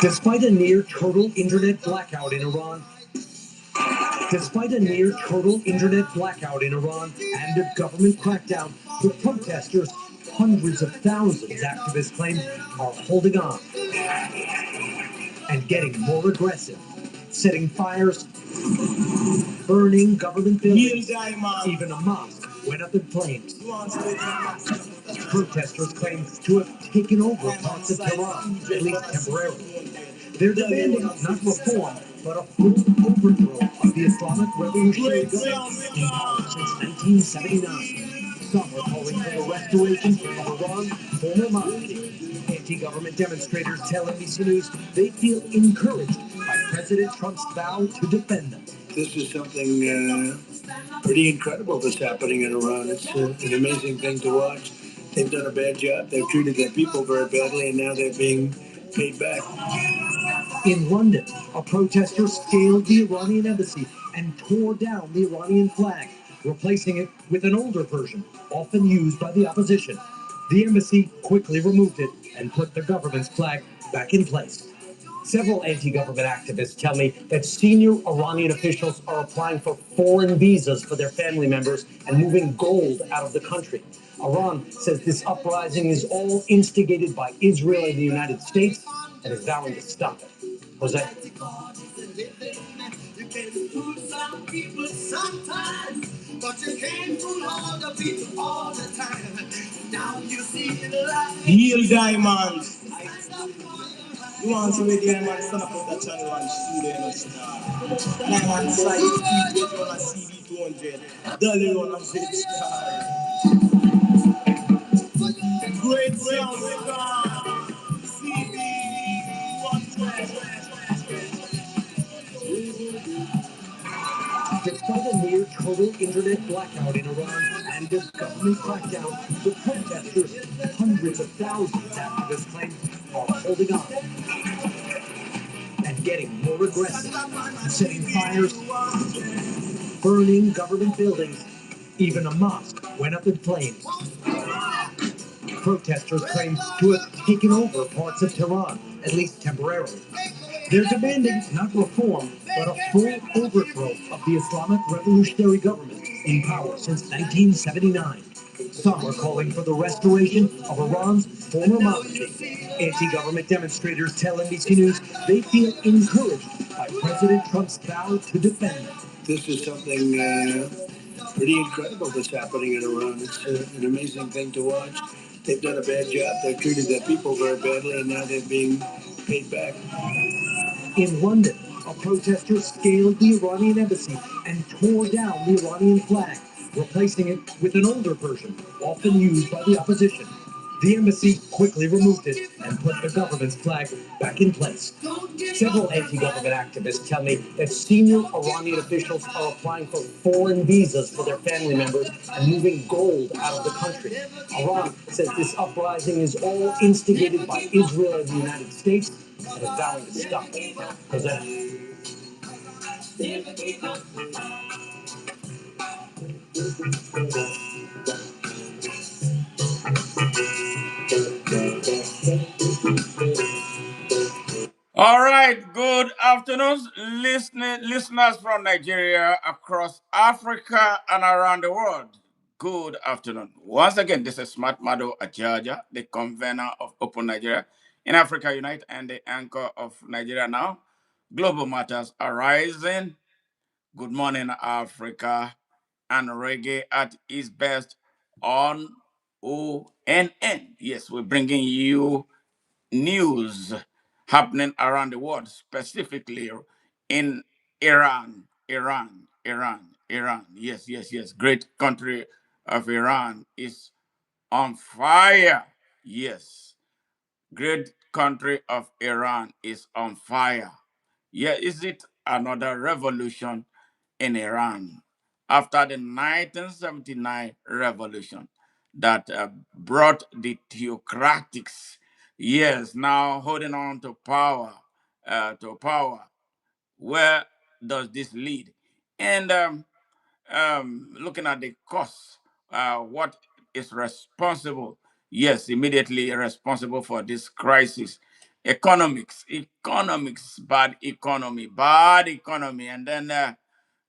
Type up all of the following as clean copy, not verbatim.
Despite a near total internet blackout in Iran, Despite a near total internet blackout in Iran and a government crackdown, the protesters, hundreds of thousands, activists claim, are holding on and getting more aggressive, setting fires, burning government buildings. Even a mosque went up in flames. Protesters claim to have taken over parts of Tehran, at least temporarily. They're demanding not reform, but a full overthrow of the Islamic Revolutionary Government in power since 1979. Some are calling for the restoration of Iran's former monarchy. Anti-government demonstrators tell NBC News they feel encouraged by President Trump's vow to defend them. This is something pretty incredible that's happening in Iran. It's an amazing thing to watch. They've done a bad job. They've treated their people very badly, and now they're being paid back. In London, a protester scaled the Iranian embassy and tore down the Iranian flag, replacing it with an older version, often used by the opposition. The embassy quickly removed it and put the government's flag back in place. Several anti-government activists tell me that senior Iranian officials are applying for foreign visas for their family members and moving gold out of the country. Iran says this uprising is all instigated by Israel and the United States and is vowing to stop it. Jose? You can fool some people sometimes, but you can't fool all the people all the time. Now you see the light. Heal diamonds. You want to see the diamond stand up on that channel and studio and star. Diamond side, people on a CD200. Dolly on a zip star. Great sound, star. Despite a near total internet blackout in Iran and a government crackdown, the protesters, hundreds of thousands, activists claim, are holding on and getting more aggressive, setting fires, burning government buildings. Even a mosque went up in flames. Protesters claim to have taken over parts of Tehran, at least temporarily. They're demanding not reform, but a full overthrow of the Islamic Revolutionary Government in power since 1979. Some are calling for the restoration of Iran's former monarchy. Anti-government demonstrators tell NBC News they feel encouraged by President Trump's vow to defend them. This is something pretty incredible that's happening in Iran. It's an amazing thing to watch. They've done a bad job. They've treated their people very badly, and now they're being paid back. In London, a protester scaled the Iranian embassy and tore down the Iranian flag, replacing it with an older version, often used by the opposition. The embassy quickly removed it and put the government's flag back in place. Several anti-government activists tell me that senior Iranian officials are applying for foreign visas for their family members and moving gold out of the country. Iran says this uprising is all instigated by Israel and the United States and is vowing to stop it. Jose? All right, good afternoon, listeners from Nigeria, across Africa, and around the world. Good afternoon. Once again, this is Smart Mado Ajaja, the convener of Open Nigeria in Africa Unite and the anchor of Nigeria Now. Global Matters Arising. Good morning, Africa, and reggae at its best on ONN. Yes, we're bringing you news happening around the world, specifically in Iran. Yes, yes, yes. Great country of Iran is on fire. Yes, great country of Iran is on fire. Yeah, is it another revolution in Iran after the 1979 revolution that brought the theocratics, yes, now holding on to power, Where does this lead? And looking at the costs, what is responsible? Yes, immediately responsible for this crisis economics, bad economy, and then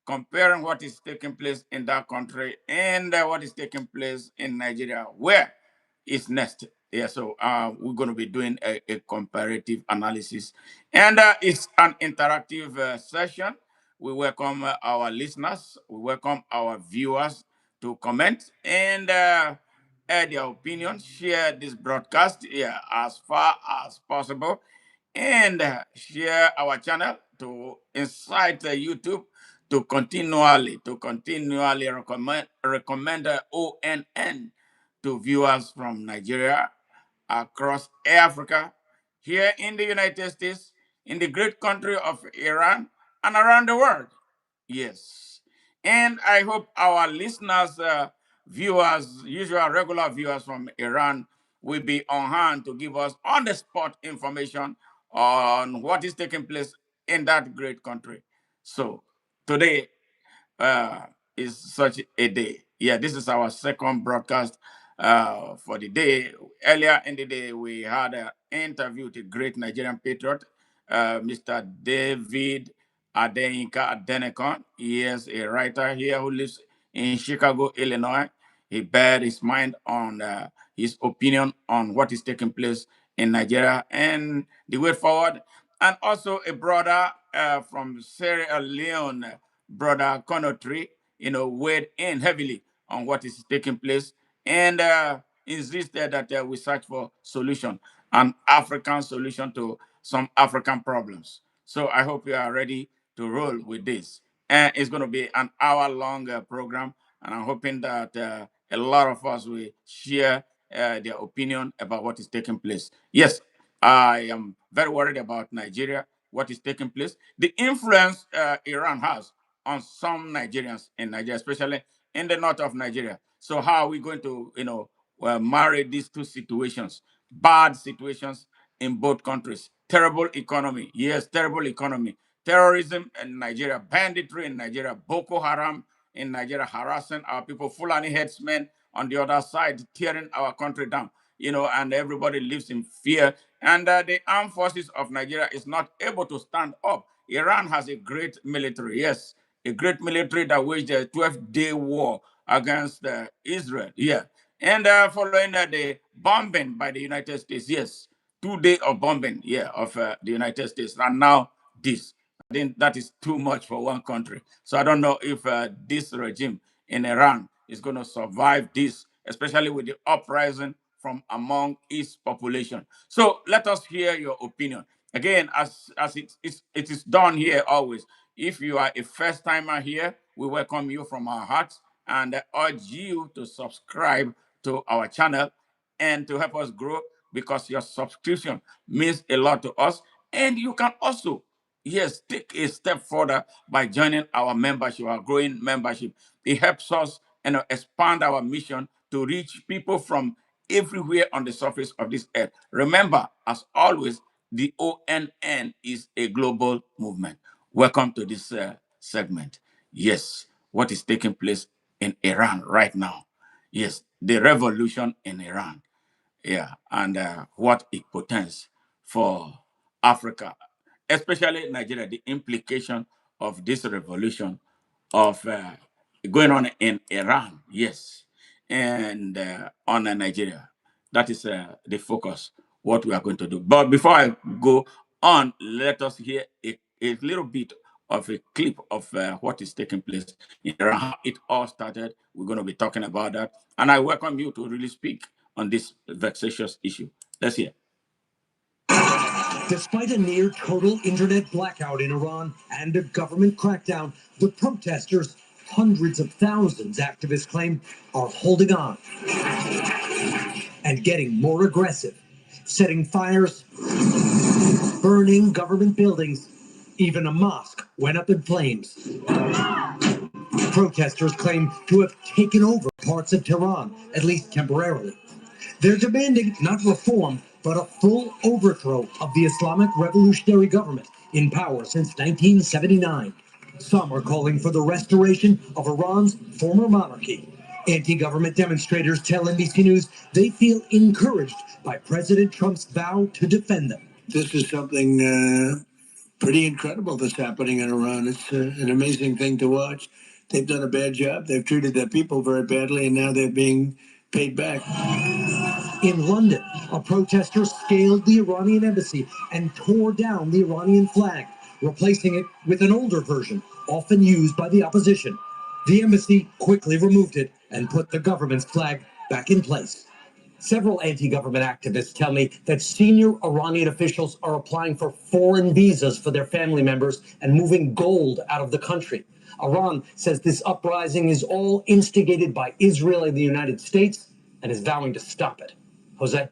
comparing what is taking place in that country and what is taking place in Nigeria, where is next. Yeah, so we're going to be doing a comparative analysis, and it's an interactive session. We welcome our listeners, we welcome our viewers to comment and add their opinions, share this broadcast here as far as possible, and share our channel to incite YouTube to continually recommend ONN to viewers from Nigeria, across Africa, here in the United States, in the great country of Iran, and around the world. Yes. And I hope our listeners, viewers, usual regular viewers from Iran, will be on hand to give us on the spot information on what is taking place in that great country. So today, uh, is such a day. Yeah, this is our second broadcast for the day. Earlier in the day, we had an interview with a great Nigerian patriot, Mr. David Adeyinka Adenekon. He is a writer here who lives in Chicago, Illinois. He bared his mind on his opinion on what is taking place in Nigeria and the way forward. And also a brother from Sierra Leone, brother Conotry, weighed in heavily on what is taking place and insisted that we search for solution, an African solution to some African problems. So I hope you are ready to roll with this. And it's going to be an hour-long program, and I'm hoping that a lot of us will share their opinion about what is taking place. Yes, I am very worried about Nigeria, what is taking place, the influence Iran has on some Nigerians in Nigeria, especially in the north of Nigeria. So how are we going to, marry these two situations? Bad situations in both countries. Terrible economy. Yes, terrible economy. Terrorism in Nigeria, banditry in Nigeria, Boko Haram in Nigeria, harassing our people, Fulani headsmen on the other side, tearing our country down, and everybody lives in fear. And the armed forces of Nigeria is not able to stand up. Iran has a great military, yes, a great military that waged a 12-day war against Israel, yeah. And following the bombing by the United States, yes, 2 days of bombing, yeah, of the United States. And now this. I think that is too much for one country. So I don't know if this regime in Iran is going to survive this, especially with the uprising from among its population. So let us hear your opinion. Again, as it is done here always. If you are a first timer here, we welcome you from our hearts and urge you to subscribe to our channel and to help us grow, because your subscription means a lot to us. And you can also, yes, take a step further by joining our membership, our growing membership. It helps us expand our mission to reach people from everywhere on the surface of this earth. Remember, as always, the ONN is a global movement. Welcome to this segment. Yes, what is taking place in Iran right now? Yes, the revolution in Iran. Yeah, and what it portends for Africa, especially Nigeria, the implication of this revolution of going on in Iran, yes, and on Nigeria. That is the focus, what we are going to do. But before I go on, let us hear a little bit of a clip of what is taking place in Iran, how it all started. We're going to be talking about that. And I welcome you to really speak on this vexatious issue. Let's hear. Despite a near total internet blackout in Iran and a government crackdown, the protesters, hundreds of thousands, activists claim, are holding on and getting more aggressive, setting fires, burning government buildings. Even a mosque went up in flames. Protesters claim to have taken over parts of Tehran, at least temporarily. They're demanding not reform, but a full overthrow of the Islamic Revolutionary Government in power since 1979. Some are calling for the restoration of Iran's former monarchy. Anti-government demonstrators tell NBC News they feel encouraged by President Trump's vow to defend them. This is something pretty incredible that's happening in Iran. It's an amazing thing to watch. They've done a bad job. They've treated their people very badly, and now they're being paid back. In London, a protester scaled the Iranian embassy and tore down the Iranian flag, replacing it with an older version, often used by the opposition. The embassy quickly removed it and put the government's flag back in place. Several anti government activists tell me that senior Iranian officials are applying for foreign visas for their family members and moving gold out of the country. Iran says this uprising is all instigated by Israel and the United States and is vowing to stop it. Jose?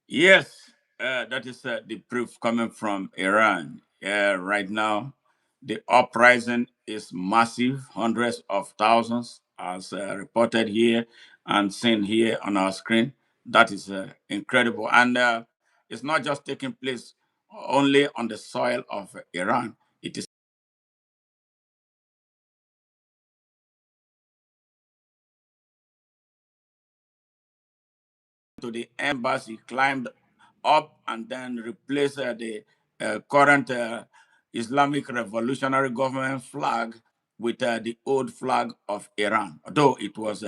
Yes, that is the proof coming from Iran. Right now, the uprising is massive, hundreds of thousands, as reported here and seen here on our screen. That is incredible. And it's not just taking place only on the soil of Iran, it is to the embassy, climbed up, and then replaced the current Islamic Revolutionary Government flag with the old flag of Iran, though it was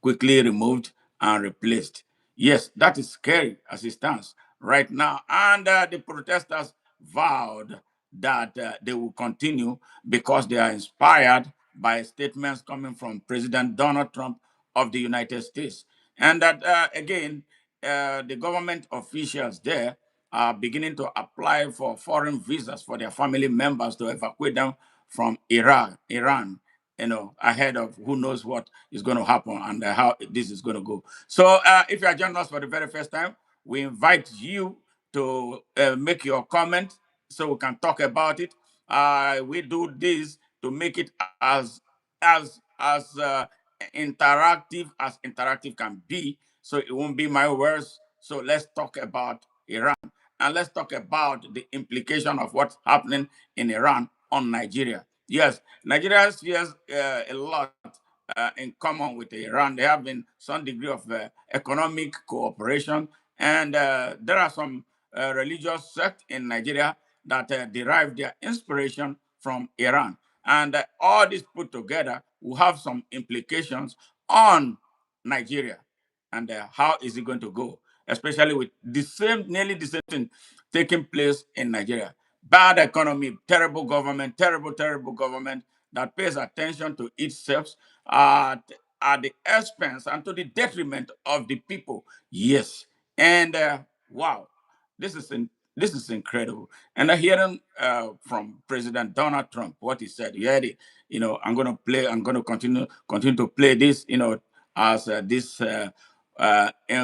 quickly removed and replaced. Yes, that is scary as it stands right now. And the protesters vowed that they will continue because they are inspired by statements coming from President Donald Trump of the United States. And that, again, the government officials there are beginning to apply for foreign visas for their family members to evacuate them from Iran, ahead of who knows what is going to happen and how this is going to go. So, if you are joining us for the very first time, we invite you to make your comment so we can talk about it. We do this to make it as interactive can be, so it won't be my words. So let's talk about Iran, and let's talk about the implication of what's happening in Iran on Nigeria. Yes, Nigeria shares a lot in common with Iran. They have been some degree of economic cooperation, and there are some religious sects in Nigeria that derive their inspiration from Iran. And all this put together will have some implications on Nigeria. And how is it going to go? Especially with nearly the same thing taking place in Nigeria. Bad economy, terrible government that pays attention to itself at, at the expense and to the detriment of the people. Yes. And wow, this is this is incredible. And I hearing from President Donald Trump what he said. You heard it. I'm going to play. I'm going to continue to play this. As this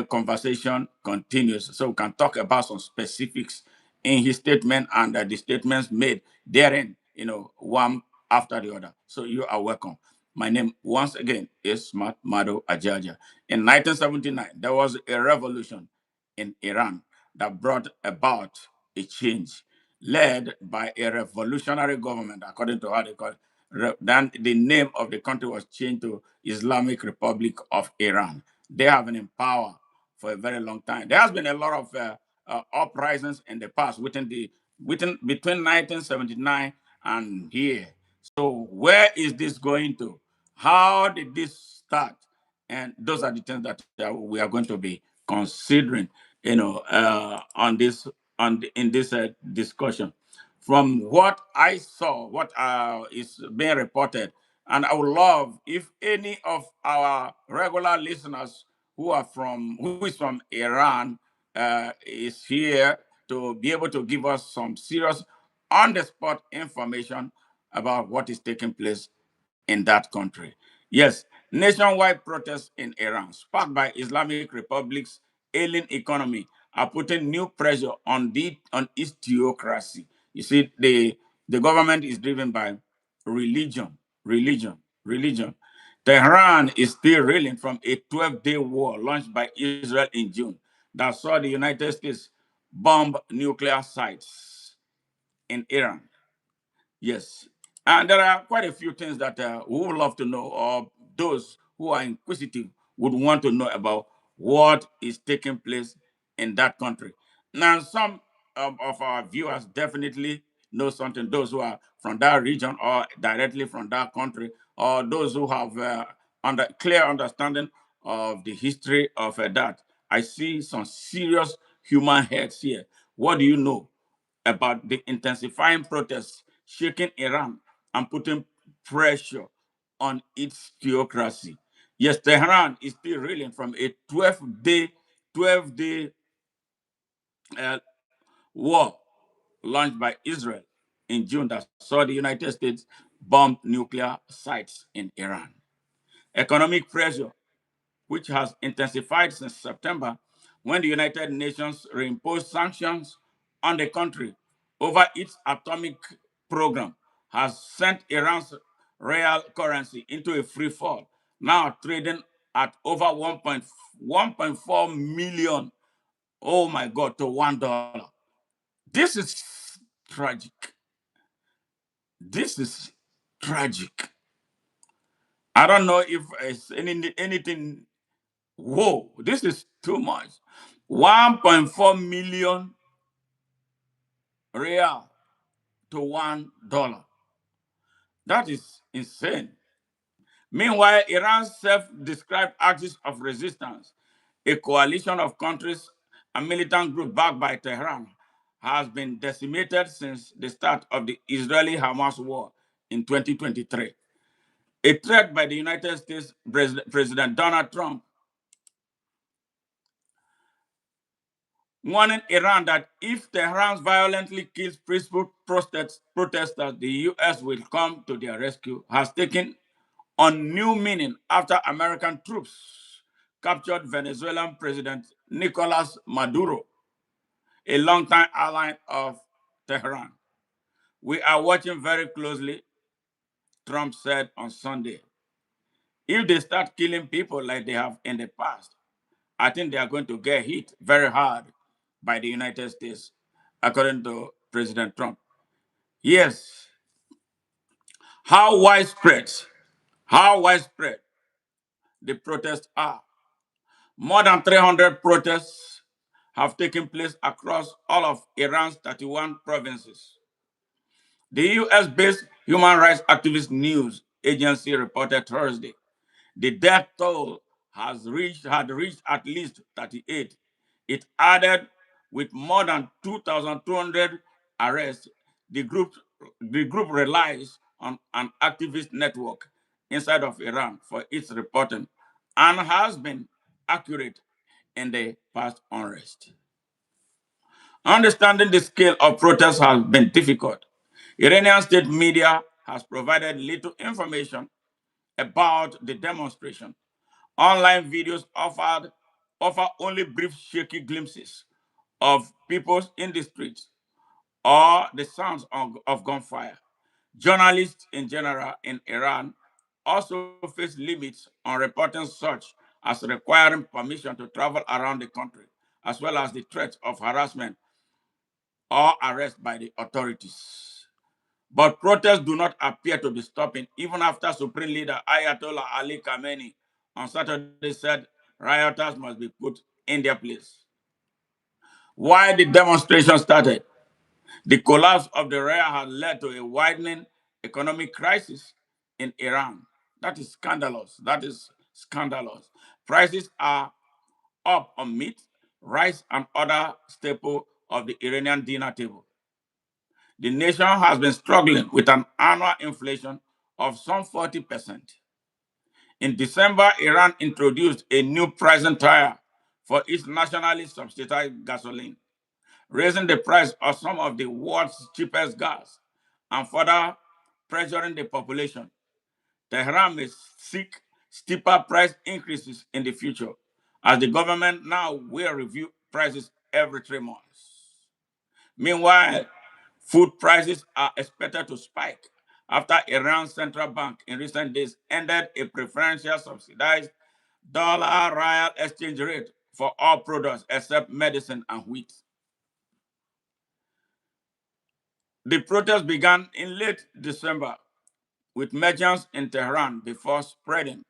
conversation continues, so we can talk about some specifics in his statement and the statements made therein. One after the other. So you are welcome. My name once again is Smart Mado Ajaja. In 1979, there was a revolution in Iran that brought about a change led by a revolutionary government, according to how they call it. Then the name of the country was changed to Islamic Republic of Iran. They have been in power for a very long time. There has been a lot of uprisings in the past within between 1979 and here. So where is this going to? How did this start? And those are the things that we are going to be considering, on this in this discussion. From what I saw, what is being reported, and I would love if any of our regular listeners who is from Iran is here to be able to give us some serious on the spot information about what is taking place in that country. Yes, nationwide protests in Iran, sparked by Islamic Republic's ailing economy, are putting new pressure on its theocracy. You see, the government is driven by religion, religion. Tehran is still reeling from a 12-day war launched by Israel in June that saw the United States bomb nuclear sites in Iran. Yes. And there are quite a few things that we would love to know, or those who are inquisitive would want to know about what is taking place in that country. Now, some of our viewers definitely know something. Those who are from that region or directly from that country, or those who have clear understanding of the history of that. I see some serious human heads here. What do you know about the intensifying protests shaking Iran and putting pressure on its theocracy? Yes, Tehran is still reeling from a 12-day uh, war launched by Israel in June that saw the United States bomb nuclear sites in Iran. Economic pressure, which has intensified since September when the United Nations reimposed sanctions on the country over its atomic program, has sent Iran's real currency into a free fall, now trading at over 1.4 million, oh my God, to $1. This is tragic. This is tragic. I don't know if it's anything. Whoa, this is too much. 1.4 million real to $1. That is insane. Meanwhile, Iran's self-described axis of resistance, a coalition of countries and militant groups backed by Tehran, has been decimated since the start of the Israeli-Hamas war in 2023. A threat by the United States President Donald Trump warning Iran that if Tehran violently kills peaceful protesters, the U.S. will come to their rescue, has taken on new meaning after American troops captured Venezuelan President Nicolas Maduro, a longtime ally of Tehran. We are watching very closely, Trump said on Sunday. If they start killing people like they have in the past, I think they are going to get hit very hard by the United States, according to President Trump. Yes, how widespread, how widespread the protests are. More than 300 protests have taken place across all of Iran's 31 provinces. The US-based human rights activist news agency reported Thursday the death toll had reached at least 38. It added with more than 2,200 arrests. The group, the group relies on an activist network inside of Iran for its reporting and has been accurate in the past unrest. Understanding the scale of protests has been difficult. Iranian state media has provided little information about the demonstration. Online videos offer only brief, shaky glimpses of people in the streets or the sounds of gunfire. Journalists in general in Iran also face limits on reporting such as requiring permission to travel around the country, as well as the threat of harassment or arrest by the authorities. But protests do not appear to be stopping, even after Supreme Leader Ayatollah Ali Khamenei on Saturday said rioters must be put in their place. Why the demonstration started? The collapse of the Raya has led to a widening economic crisis in Iran. That is scandalous. That is scandalous. Prices are up on meat, rice, and other staples of the Iranian dinner table. The nation has been struggling with an annual inflation of some 40%. In December, Iran introduced a new pricing tier for its nationally subsidized gasoline, raising the price of some of the world's cheapest gas and further pressuring the population. Tehran may seek steeper price increases in the future, as the government now will review prices every 3 months. Meanwhile, food prices are expected to spike after Iran's central bank in recent days ended a preferential subsidized dollar real exchange rate for all products except medicine and wheat. The protest began in late December with merchants in Tehran before spreading.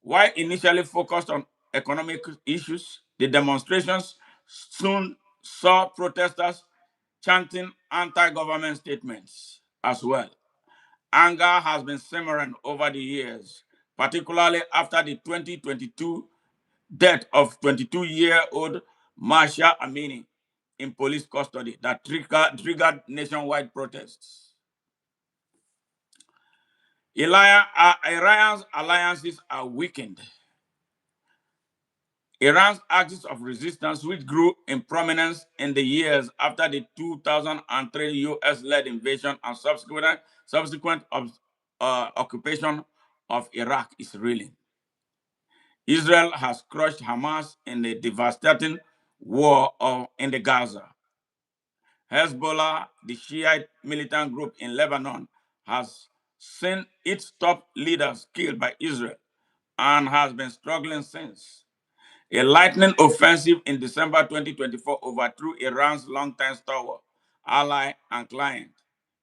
While initially focused on economic issues, the demonstrations soon saw protesters chanting anti-government statements as well. Anger has been simmering over the years, particularly after the 2022 death of 22-year-old Masha Amini in police custody that triggered nationwide protests. Iran's alliances are weakened. Iran's axis of resistance, which grew in prominence in the years after the 2003 US-led invasion and subsequent occupation of Iraq, is reeling. Israel has crushed Hamas in the devastating war in the Gaza. Hezbollah, the Shiite militant group in Lebanon, has seen its top leaders killed by Israel and has been struggling since. A lightning offensive in December 2024 overthrew Iran's longtime stalwart, ally, and client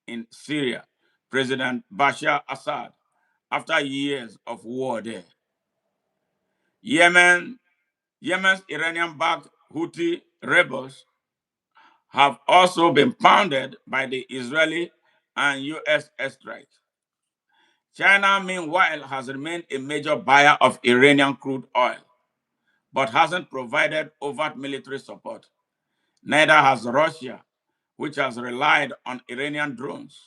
in Syria, President Bashar Assad, after years of war there. Yemen, Yemen's Iranian-backed Houthi rebels have also been pounded by the Israeli and US airstrikes. China, meanwhile, has remained a major buyer of Iranian crude oil, but hasn't provided overt military support. Neither has Russia, which has relied on Iranian drones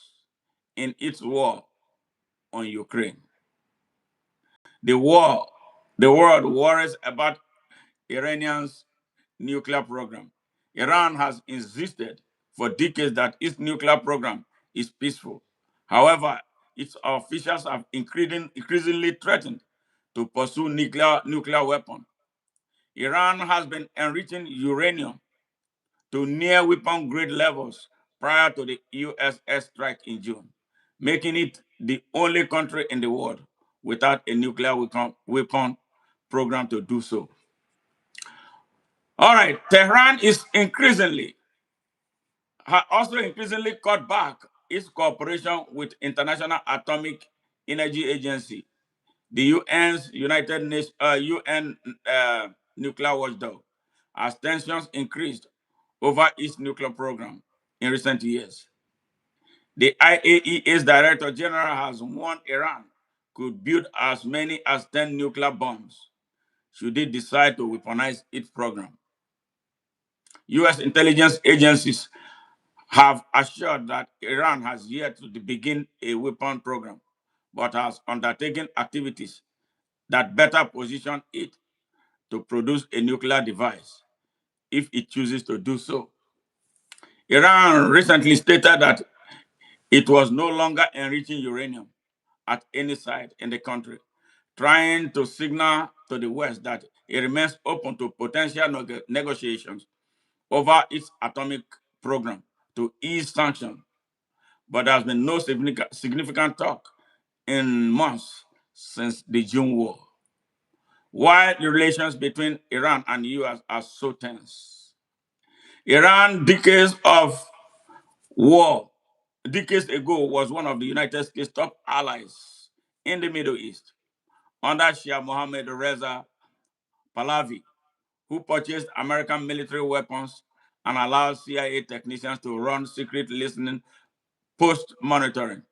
in its war on Ukraine. The war, the world worries about Iranians' nuclear program. Iran has insisted for decades that its nuclear program is peaceful. However, its officials have increasingly threatened to pursue nuclear weapons. Iran has been enriching uranium to near weapon grade levels prior to the US airstrike in June, making it the only country in the world without a nuclear weapon program to do so. All right, Tehran is also increasingly cut back its cooperation with International Atomic Energy Agency, the UN's UN nuclear watchdog, as tensions increased over its nuclear program in recent years. The IAEA's Director General has warned Iran could build as many as 10 nuclear bombs should it decide to weaponize its program. US intelligence agencies have assured that Iran has yet to begin a weapon program, but has undertaken activities that better position it to produce a nuclear device if it chooses to do so. Iran recently stated that it was no longer enriching uranium at any site in the country, trying to signal to the West that it remains open to potential negotiations over its atomic program to ease sanctions. But there has been no significant talk in months since the June war. While the relations between Iran and the US are so tense, Iran, war, decades ago, was one of the United States' top allies in the Middle East under Shah Mohammad Reza Pahlavi, who purchased American military weapons and allowed CIA technicians to run secret listening post monitoring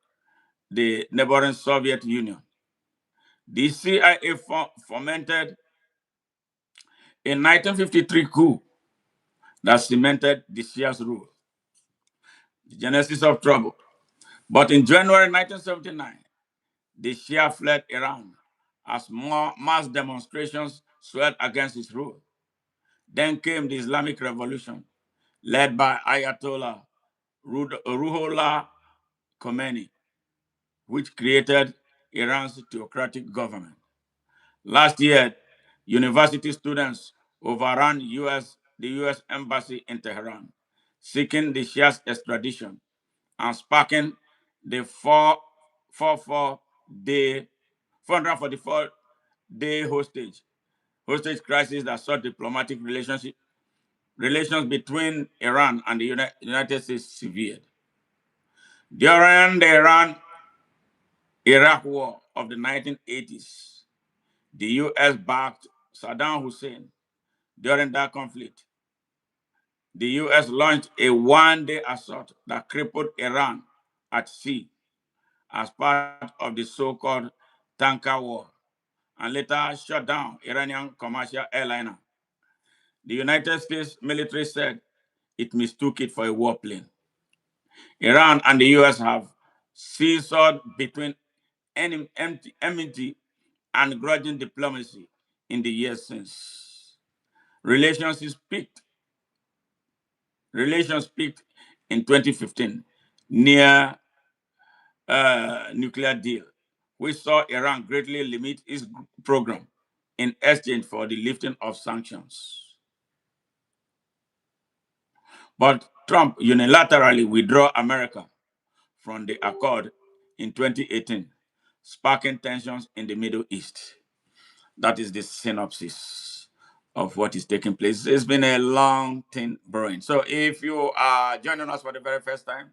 the neighboring Soviet Union. The CIA fomented a 1953 coup that cemented the Shia's rule, the genesis of trouble. But in January 1979, the Shia fled Iran as more mass demonstrations swelled against his rule. Then came the Islamic Revolution, led by Ayatollah Ruhollah Khomeini, which created Iran's theocratic government. Last year, university students overran the US embassy in Tehran, seeking the Shia's extradition and sparking the 444-day hostage crisis that saw diplomatic relations between Iran and the United States severed. During the Iran-Iraq War of the 1980s, the US backed Saddam Hussein during that conflict. The U.S. launched a one-day assault that crippled Iran at sea as part of the so-called tanker war and later shut down Iranian commercial airliner. The United States military said it mistook it for a warplane. Iran and the US have seesawed between enmity and grudging diplomacy in the years since. Relations peaked, relations peaked in 2015 near nuclear deal, which saw Iran greatly limit its program in exchange for the lifting of sanctions. But Trump unilaterally withdrew America from the accord in 2018, sparking tensions in the Middle East. That is the synopsis of what is taking place. It's been a long thing brewing. So if you are joining us for the very first time,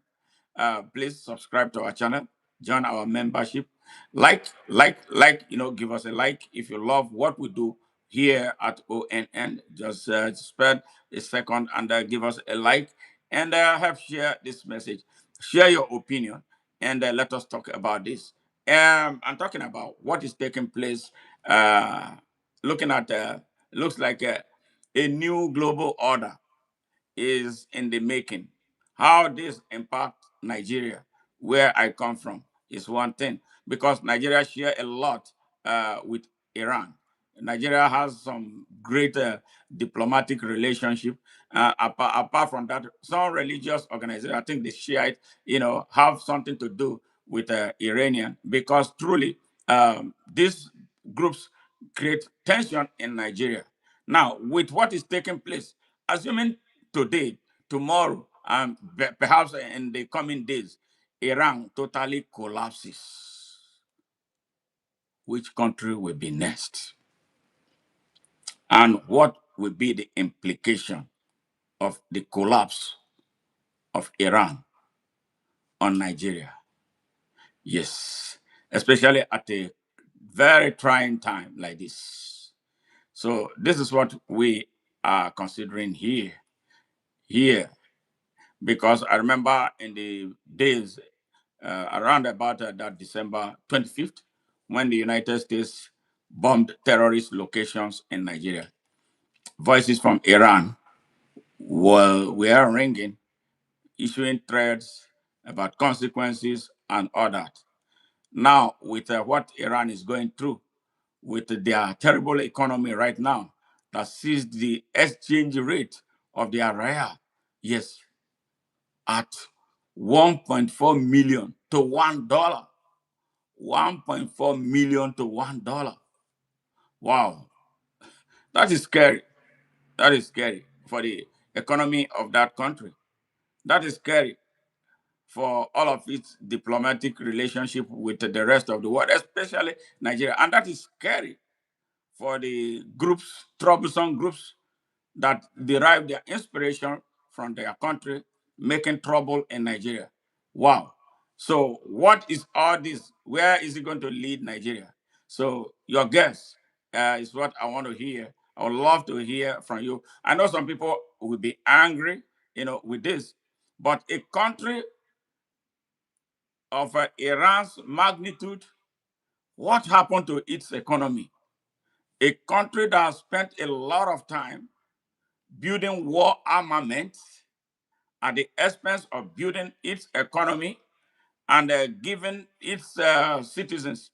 please subscribe to our channel, join our membership, give us a like if you love what we do here at ONN. Just spend a second and give us a like and help share this message. Share your opinion and let us talk about this. I'm talking about what is taking place. Uh, looking at looks like a new global order is in the making. How this impact Nigeria, where I come from, is one thing because Nigeria share a lot with Iran. Nigeria has some great diplomatic relationship. Apart from that, some religious organizations, I think the Shiite, have something to do with Iranian because truly these groups create tension in Nigeria. Now, with what is taking place, assuming today, tomorrow, and perhaps in the coming days, Iran totally collapses, which country will be next? And what will be the implication of the collapse of Iran on Nigeria? Yes, especially at a very trying time like this. So this is what we are considering here, because I remember in the days around about that December 25th, when the United States bombed terrorist locations in Nigeria. Voices from Iran were ringing, issuing threats about consequences and all that. Now, with what Iran is going through, with their terrible economy right now, that sees the exchange rate of their riyal, yes, at 1.4 million to $1. 1.4 million to $1. Wow, that is scary. That is scary for the economy of that country. That is scary for all of its diplomatic relationship with the rest of the world, especially Nigeria. And that is scary for the groups, troublesome groups that derive their inspiration from their country, making trouble in Nigeria. Wow. So, what is all this? Where is it going to lead Nigeria? So, your guess is what I want to hear. I would love to hear from you. I know some people will be angry, with this, but a country of Iran's magnitude, what happened to its economy? A country that has spent a lot of time building war armaments at the expense of building its economy and giving its citizens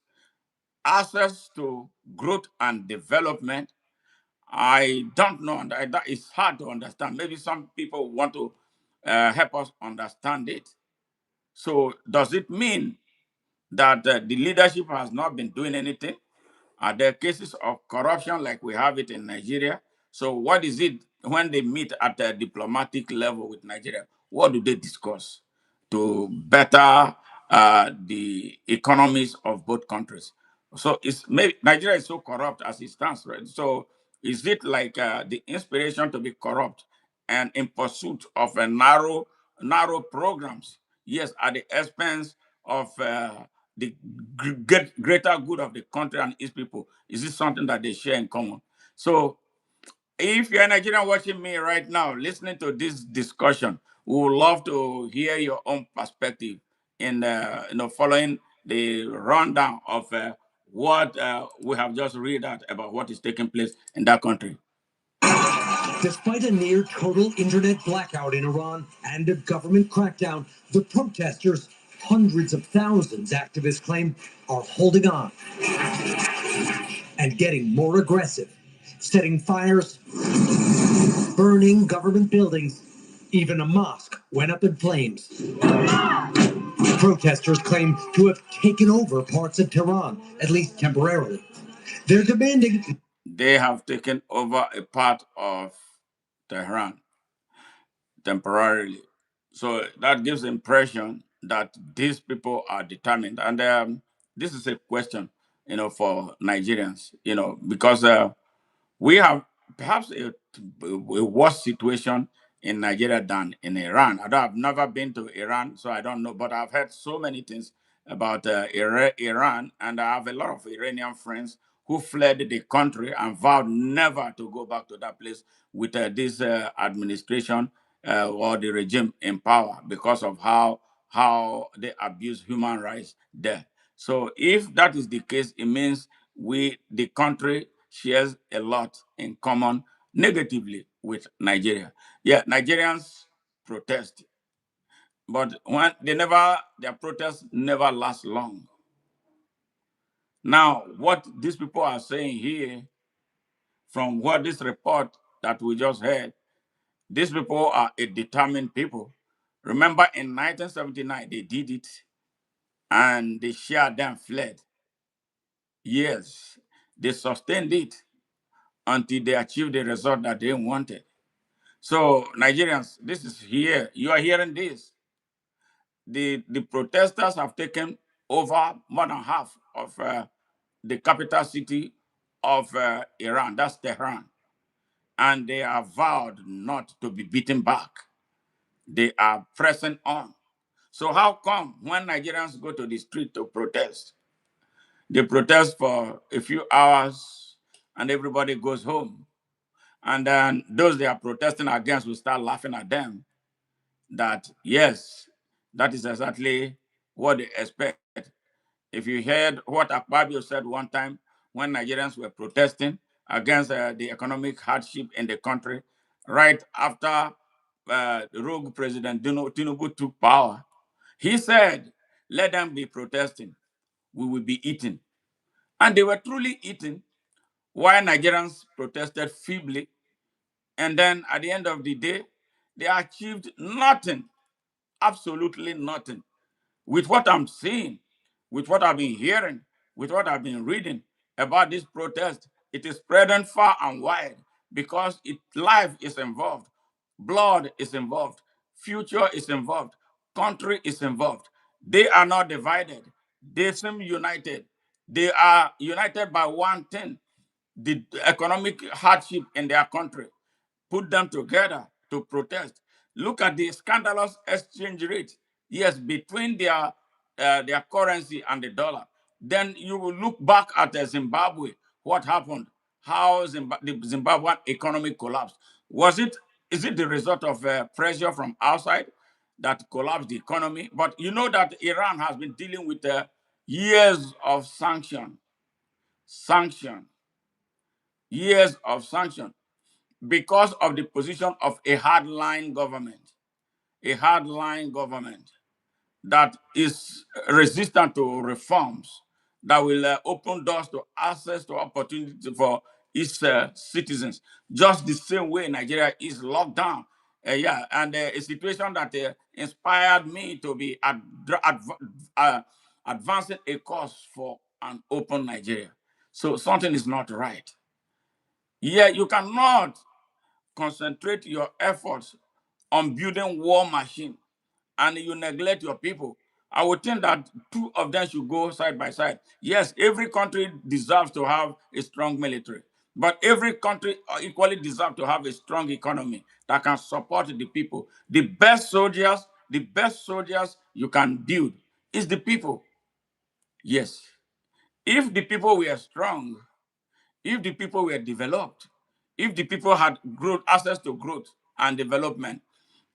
access to growth and development. I don't know, and that is hard to understand. Maybe some people want to help us understand it. So, does it mean that the leadership has not been doing anything? Are there cases of corruption like we have it in Nigeria? So, what is it when they meet at a diplomatic level with Nigeria? What do they discuss to better the economies of both countries? So, it's maybe Nigeria is so corrupt as it stands, right? So, is it like the inspiration to be corrupt and in pursuit of a narrow programs? Yes, at the expense of the greater good of the country and its people? Is this something that they share in common? So If you're a Nigerian watching me right now, listening to this discussion, we would love to hear your own perspective in following the rundown of what we have just read out about what is taking place in that country. Despite a near total internet blackout in Iran and a government crackdown, the protesters, hundreds of thousands, activists claim, are holding on and getting more aggressive, setting fires, burning government buildings. Even a mosque went up in flames. Protesters claim to have taken over parts of Tehran, at least temporarily. They're demanding. They have taken over a part of Tehran temporarily. So that gives the impression that these people are determined. And this is a question, for Nigerians, because we have perhaps a worse situation in Nigeria than in Iran. I've never been to Iran, so I don't know, but I've heard so many things about Iran, and I have a lot of Iranian friends who fled the country and vowed never to go back to that place with this administration or the regime in power because of how they abuse human rights there. So if that is the case, it means the country shares a lot in common negatively with Nigeria. Yeah, Nigerians protest, but when their protests never last long. Now, what these people are saying here, from what this report that we just heard, these people are a determined people. Remember, in 1979, they did it, and the Shia then fled. Yes, they sustained it until they achieved the result that they wanted. So, Nigerians, this is here. You are hearing this. The protesters have taken over more than half of the capital city of Iran, that's Tehran. And they are vowed not to be beaten back. They are pressing on. So, how come when Nigerians go to the street to protest, they protest for a few hours and everybody goes home? And then those they are protesting against will start laughing at them that, yes, that is exactly what they expect. If you heard what Akpabio said one time when Nigerians were protesting against the economic hardship in the country, right after rogue President Tinubu took power, he said, let them be protesting, we will be eating. And they were truly eating while Nigerians protested feebly. And then at the end of the day, they achieved nothing, absolutely nothing. With what I'm seeing, with what I've been hearing, with what I've been reading about this protest, it is spreading far and wide because life is involved, blood is involved, future is involved, country is involved. They are not divided. They seem united. They are united by one thing: the economic hardship in their country put them together to protest. Look at the scandalous exchange rate, yes, between their currency and the dollar. Then you will look back at Zimbabwe, what happened, how the Zimbabwean economy collapsed. Is it the result of pressure from outside that collapsed the economy? But you know that Iran has been dealing with years of sanction, years of sanction because of the position of a hardline government that is resistant to reforms that will open doors to access to opportunity for its citizens, just the same way Nigeria is locked down. Yeah, and a situation that inspired me to be advancing a cause for an open Nigeria. So something is not right. Yeah, you cannot concentrate your efforts on building war machine and you neglect your people. I would think that two of them should go side by side. Yes, every country deserves to have a strong military, but every country equally deserves to have a strong economy that can support the people. The best soldiers you can build is the people. Yes, if the people were strong, if the people were developed, If the people had growth, access to growth and development,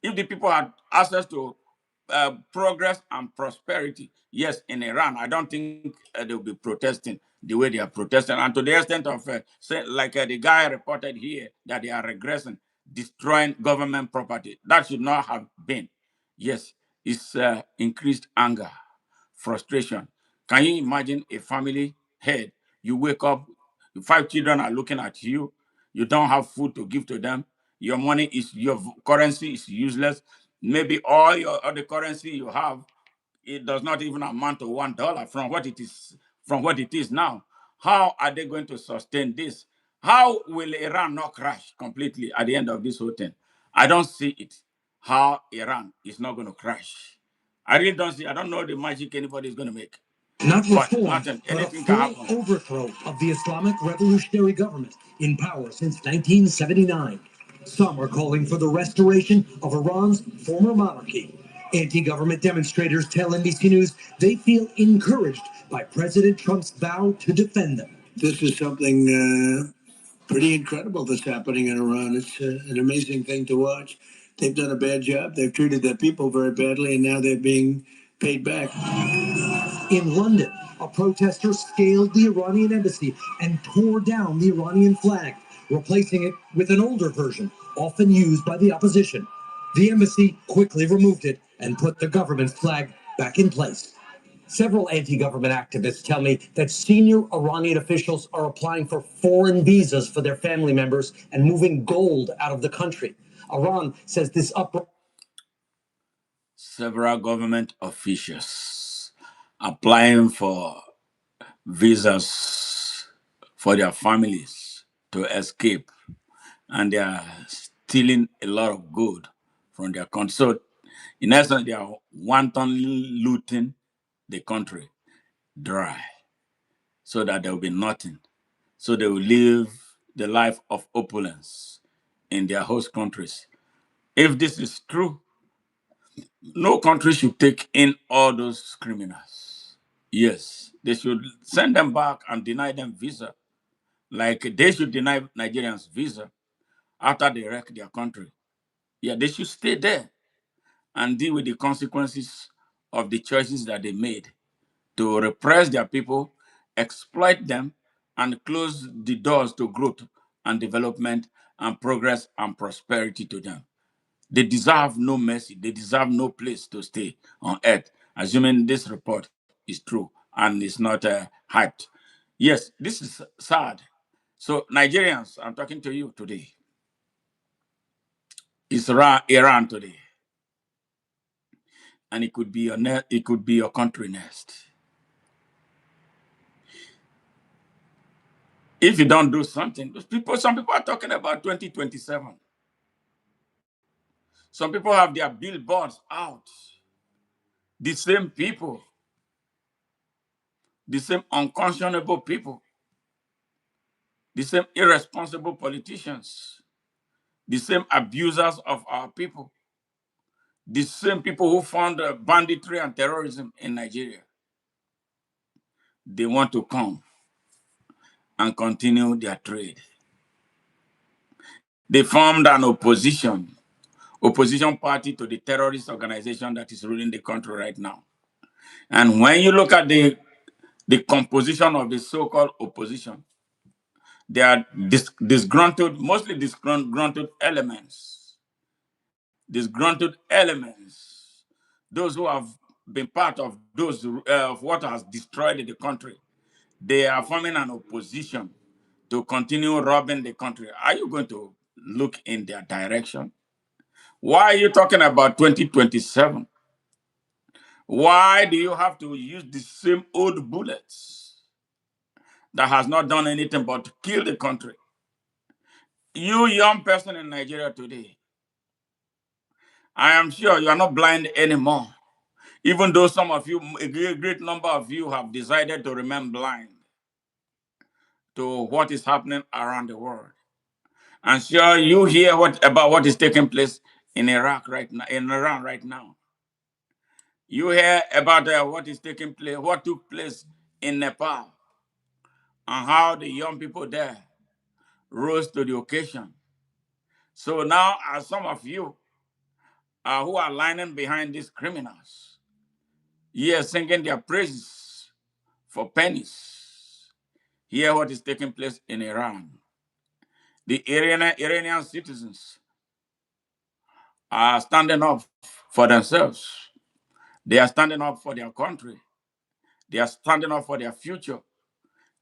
if the people had access to progress and prosperity, yes, in Iran, I don't think they'll be protesting the way they are protesting. And to the extent of, like the guy reported here, that they are regressing, destroying government property. That should not have been. Yes, it's increased anger, frustration. Can you imagine a family head? You wake up, five children are looking at you. You don't have food to give to them. Your money is your currency is useless. Maybe all the currency you have, it does not even amount to $1 from what it is now. How are they going to sustain this? How will Iran not crash completely at the end of this whole thing? I don't see it. How Iran is not going to crash. I really don't see. I don't know the magic anybody is going to make. Not But reform, nothing, but a anything can full happen. overthrow of the Islamic revolutionary government in power since 1979. Some are calling for the restoration of Iran's former monarchy. Anti government demonstrators tell NBC News they feel encouraged by President Trump's vow to defend them. This is something pretty incredible that's happening in Iran. It's an amazing thing to watch. They've done a bad job. They've treated their people very badly, and now they're being paid back. In London, a protester scaled the Iranian embassy and tore down the Iranian flag, replacing it with an older version, often used by the opposition. The embassy quickly removed it and put the government's flag back in place. Several anti government activists tell me that senior Iranian officials are applying for foreign visas for their family members and moving gold out of the country. Iran says this uprising. Several government officials applying for visas for their families to escape, and they are stealing a lot of gold from their country. So, in essence, they are wantonly looting the country dry so that there will be nothing. So they will live the life of opulence in their host countries. If this is true, no country should take in all those criminals. Yes, they should send them back and deny them visa. Like they should deny Nigerians visa after they wreck their country. Yeah, they should stay there and deal with the consequences of the choices that they made to repress their people, exploit them, and close the doors to growth and development and progress and prosperity to them. They deserve no mercy. They deserve no place to stay on earth, assuming this report is true and is not hyped. Yes, this is sad. So, Nigerians, I'm talking to you today. It's Iran today, and it could be it could be your country next. If you don't do something, some people are talking about 2027. Some people have their billboards out. The same people, the same unconscionable people, the same irresponsible politicians, the same abusers of our people, the same people who fund banditry and terrorism in Nigeria. They want to come and continue their trade. They formed an opposition party to the terrorist organization that is ruling the country right now. And when you look at the composition of the so-called opposition, they are disgruntled, mostly disgruntled elements. Disgruntled elements. Those who have been part of those of what has destroyed the country. They are forming an opposition to continue robbing the country. Are you going to look in their direction? Why are you talking about 2027? Why do you have to use the same old bullets that has not done anything but kill the country? You young person in Nigeria today, I am sure you are not blind anymore. Even though some of you, a great number of you, have decided to remain blind to what is happening around the world. I'm sure you hear about what is taking place in Iraq right now, in Iran right now. You hear about what is taking place, what took place in Nepal, and how the young people there rose to the occasion. So now, as some of you who are lining behind these criminals, yes, singing their praises for pennies, hear what is taking place in Iran. The Iranian citizens are standing up for themselves. They are standing up for their country. They are standing up for their future.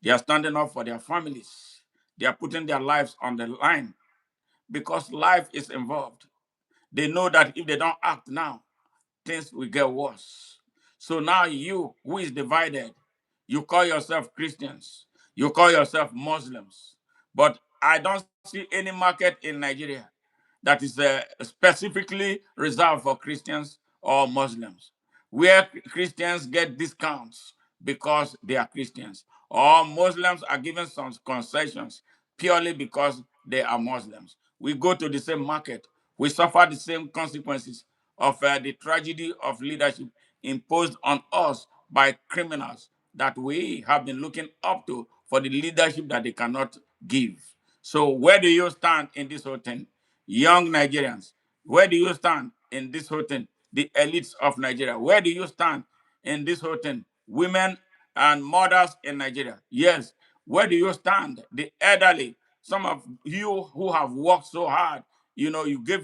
They are standing up for their families. They are putting their lives on the line because life is involved. They know that if they don't act now, things will get worse. So now you, who is divided, you call yourself Christians, you call yourself Muslims, but I don't see any market in Nigeria that is specifically reserved for Christians or Muslims, where Christians get discounts because they are Christians, or Muslims are given some concessions purely because they are Muslims. We go to the same market, we suffer the same consequences of the tragedy of leadership imposed on us by criminals that we have been looking up to for the leadership that they cannot give. So, where do you stand in this whole thing? Young Nigerians, where do you stand in this whole thing? The elites of Nigeria, where do you stand in this whole thing? Women and mothers in Nigeria, yes. Where do you stand? The elderly, some of you who have worked so hard, you give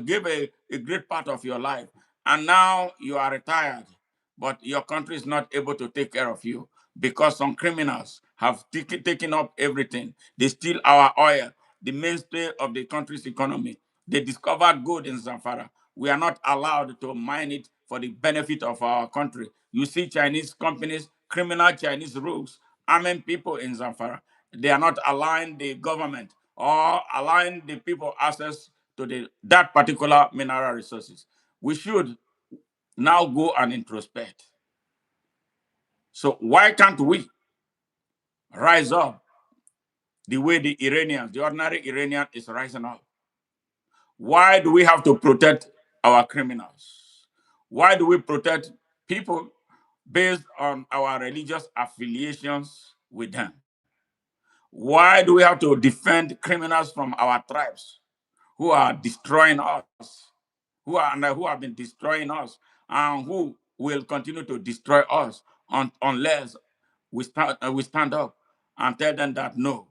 give a great part of your life, and now you are retired, but your country is not able to take care of you because some criminals have taken up everything. They steal our oil, the mainstay of the country's economy. They discovered gold in Zamfara. We are not allowed to mine it for the benefit of our country. You see Chinese companies, criminal Chinese rogues, arming people in Zamfara. They are not allowing the government or allowing the people access to that particular mineral resources. We should now go and introspect. So why can't we rise up the way the Iranians, the ordinary Iranian is rising up? Why do we have to protect our criminals? Why do we protect people based on our religious affiliations with them? Why do we have to defend criminals from our tribes who are destroying us, who have been destroying us, and who will continue to destroy us unless we stand up and tell them that no?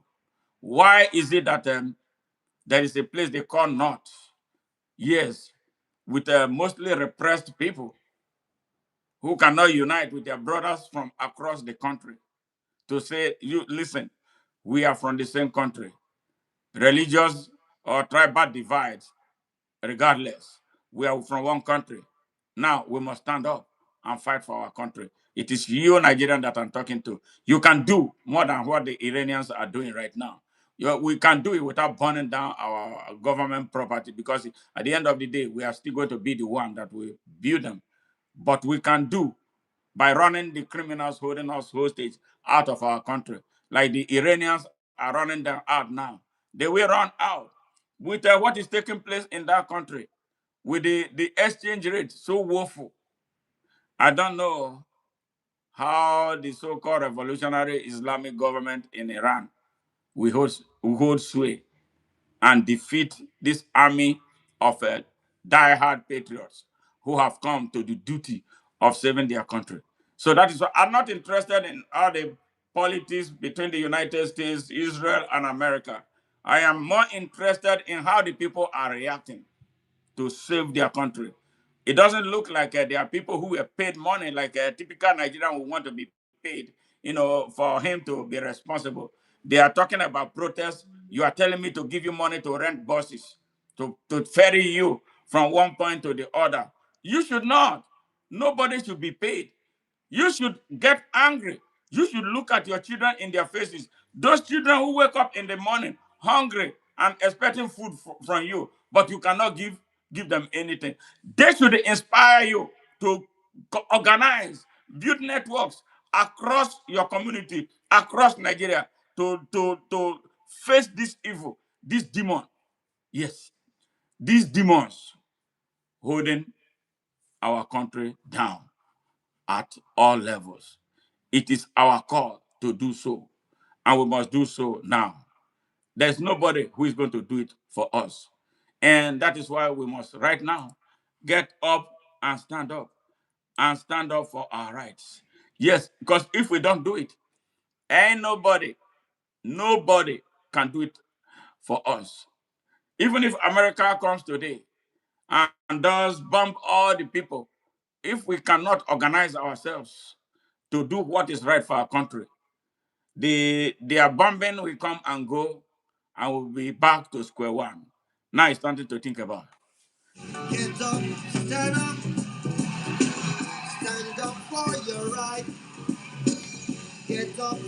Why is it that there is a place they call North? Yes, with mostly repressed people who cannot unite with their brothers from across the country to say, you listen, we are from the same country. Religious or tribal divides, regardless, we are from one country. Now we must stand up and fight for our country. It is you, Nigerian, that I'm talking to. You can do more than what the Iranians are doing right now. We can do it without burning down our government property because at the end of the day, we are still going to be the one that will build them. But we can do by running the criminals holding us hostage out of our country, like the Iranians are running them out now. They will run out with what is taking place in that country, with the exchange rate so woeful. I don't know how the so-called revolutionary Islamic government in Iran will hold sway and defeat this army of die-hard patriots who have come to the duty of saving their country. So that is why I'm not interested in all the politics between the United States, Israel, and America. I am more interested in how the people are reacting to save their country. It doesn't look like there are people who were paid money, like a typical Nigerian who want to be paid, for him to be responsible. They are talking about protests. You are telling me to give you money to rent buses, to ferry you from one point to the other. You should not. Nobody should be paid. You should get angry. You should look at your children in their faces. Those children who wake up in the morning hungry and expecting food from you, but you cannot give them anything. They should inspire you to organize, build networks across your community, across Nigeria, to face this evil, this demon. Yes, these demons holding our country down at all levels. It is our call to do so, and we must do so now. There's nobody who is going to do it for us. And that is why we must right now get up and stand up for our rights. Yes, because if we don't do it, ain't nobody can do it for us. Even if America comes today and does bomb all the people, if we cannot organize ourselves to do what is right for our country, their bombing will come and go, and we'll be back to square one. Now it's something to think about. Get up, stand up for your right. Get up,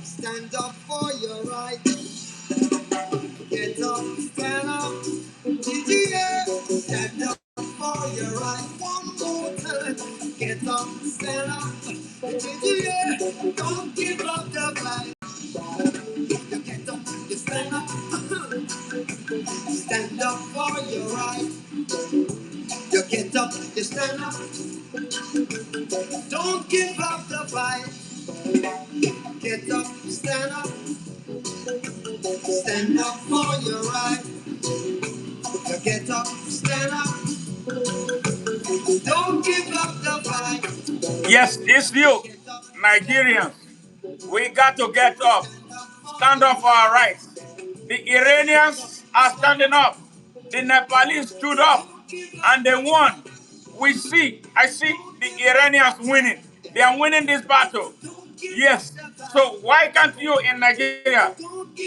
stand up for your right. Get up, stand up, yeah. Stand up for your right. One more time. Get up, stand up, yeah. Don't give up the fight. You get up, you stand up, stand up for your right. You get up, you stand up, don't give up the fight. Get up, stand up for your right. You get up, stand up, don't give up the fight. Yes, it's you, Nigerians. We got to get up, stand up for our rights. The Iranians are standing up. The Nepalese stood up and they won. I see the Iranians winning. They are winning this battle. Yes. So why can't you in Nigeria?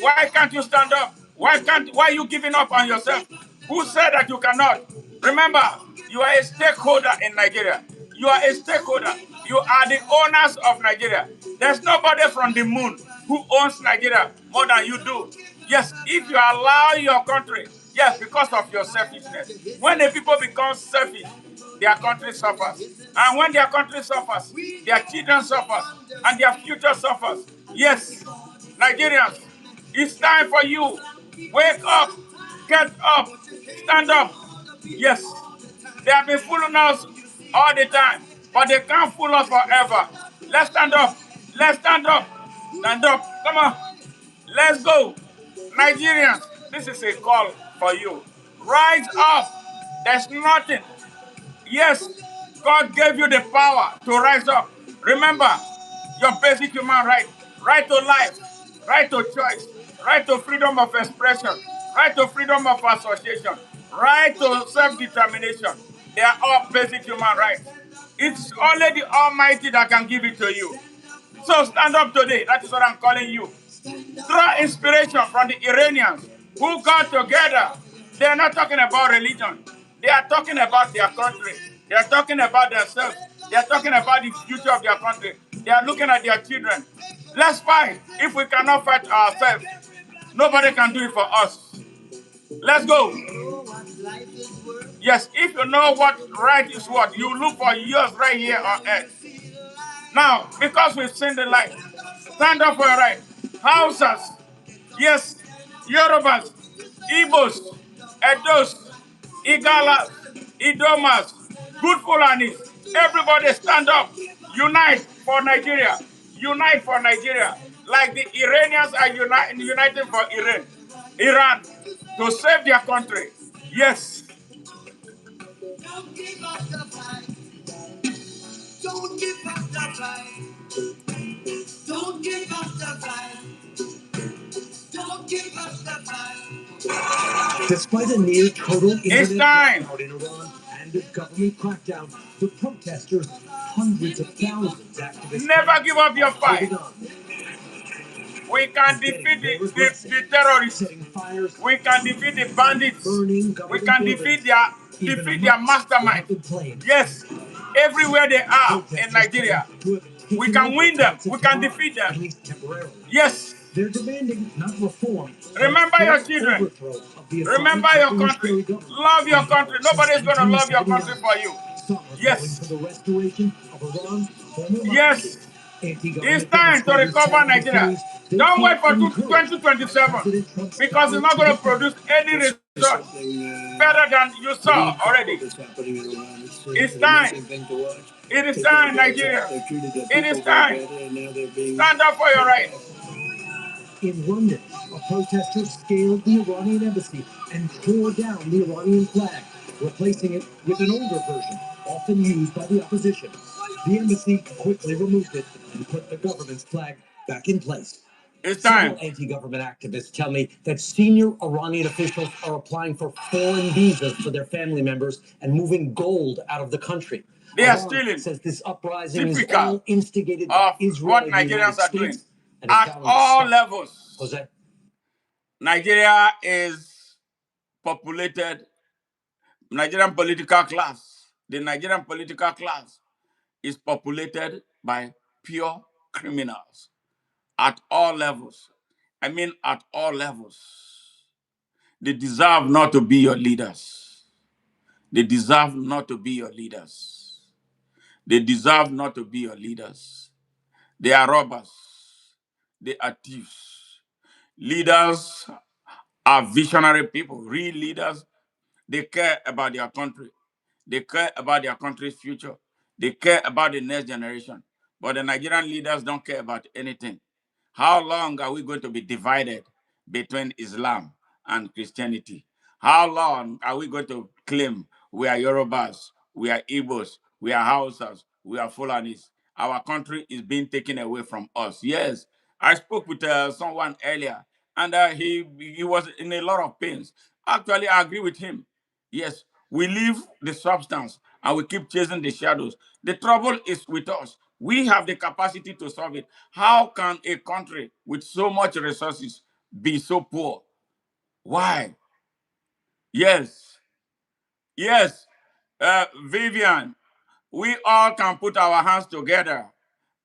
Why can't you stand up? Why are you giving up on yourself? Who said that you cannot? Remember, you are a stakeholder in Nigeria. You are a stakeholder. You are the owners of Nigeria. There's nobody from the moon who owns Nigeria more than you do. Yes, if you allow your country, yes, because of your selfishness. When the people become selfish, their country suffers. And when their country suffers, their children suffers, and their future suffers. Yes, Nigerians, it's time for you. Wake up, get up, stand up. Yes, they have been fooling us all the time, but they can't fool us forever. Let's stand up. Let's stand up. Stand up. Come on. Let's go. Nigerians, this is a call for you. Rise up. There's nothing. Yes, God gave you the power to rise up. Remember your basic human right to life, right to choice, right to freedom of expression, right to freedom of association, right to self-determination. They are all basic human rights. It's only the Almighty that can give it to you. So stand up today. That is what I'm calling you. Draw inspiration from the Iranians who got together. They are not talking about religion. They are talking about their country. They are talking about themselves. They are talking about the future of their country. They are looking at their children. Let's fight. If we cannot fight ourselves, nobody can do it for us. Let's go. Yes, if you know what right is what, you look for yours right here on earth. Now, because we've seen the light, stand up for your right. Hausas, yes, Yorubas, Igbos, Edos, Igalas, Idomas, good Fulanis, everybody stand up. Unite for Nigeria. Unite for Nigeria. Like the Iranians are united for Iran, to save their country. Yes. Don't give up the fight. Don't give up the fight. Don't give up the fight. Don't give up the fight. Despite a near total internet blackout in Iran and a government crackdown, the protesters, hundreds of thousands, activists, never give up your fight. We can defeat the terrorists. We can defeat the bandits. We can defeat their mastermind. Yes, everywhere they are in Nigeria, we can win them. We can defeat them. Yes. They're demanding not reform. Remember your children. Remember your country. Love your country. Nobody's going to love your country for you. Yes. Yes. It's time to recover Nigeria. Don't wait for 2027 because it's not going to produce any result better than you saw already. It's time. It is time, Nigeria. It is time. Stand up for your rights. In London, a protester scaled the Iranian embassy and tore down the Iranian flag, replacing it with an older version, often used by the opposition. The embassy quickly removed it and put the government's flag back in place. It's Several time. anti government activists tell me that senior Iranian officials are applying for foreign visas for their family members and moving gold out of the country. They are Iran stealing. says this uprising is Typical all instigated by of Israel what and the Nigerians United are doing States and is at bound to all stop. levels. Jose? Nigeria is populated, Nigerian political class, the Nigerian political class is populated by pure criminals at all levels. I mean, at all levels. They deserve not to be your leaders. They deserve not to be your leaders. They deserve not to be your leaders. They are robbers. They are thieves. Leaders are visionary people, real leaders. They care about their country. They care about their country's future. They care about the next generation. But the Nigerian leaders don't care about anything. How long are we going to be divided between Islam and Christianity? How long are we going to claim we are Yorubas, we are Igbos, we are Hausas, we are Fulanis? Our country is being taken away from us. Yes, I spoke with someone earlier, and he was in a lot of pains. Actually, I agree with him. Yes, we leave the substance and we keep chasing the shadows. The trouble is with us. We have the capacity to solve it. How can a country with so much resources be so poor? Why? Yes, yes, Vivian, we all can put our hands together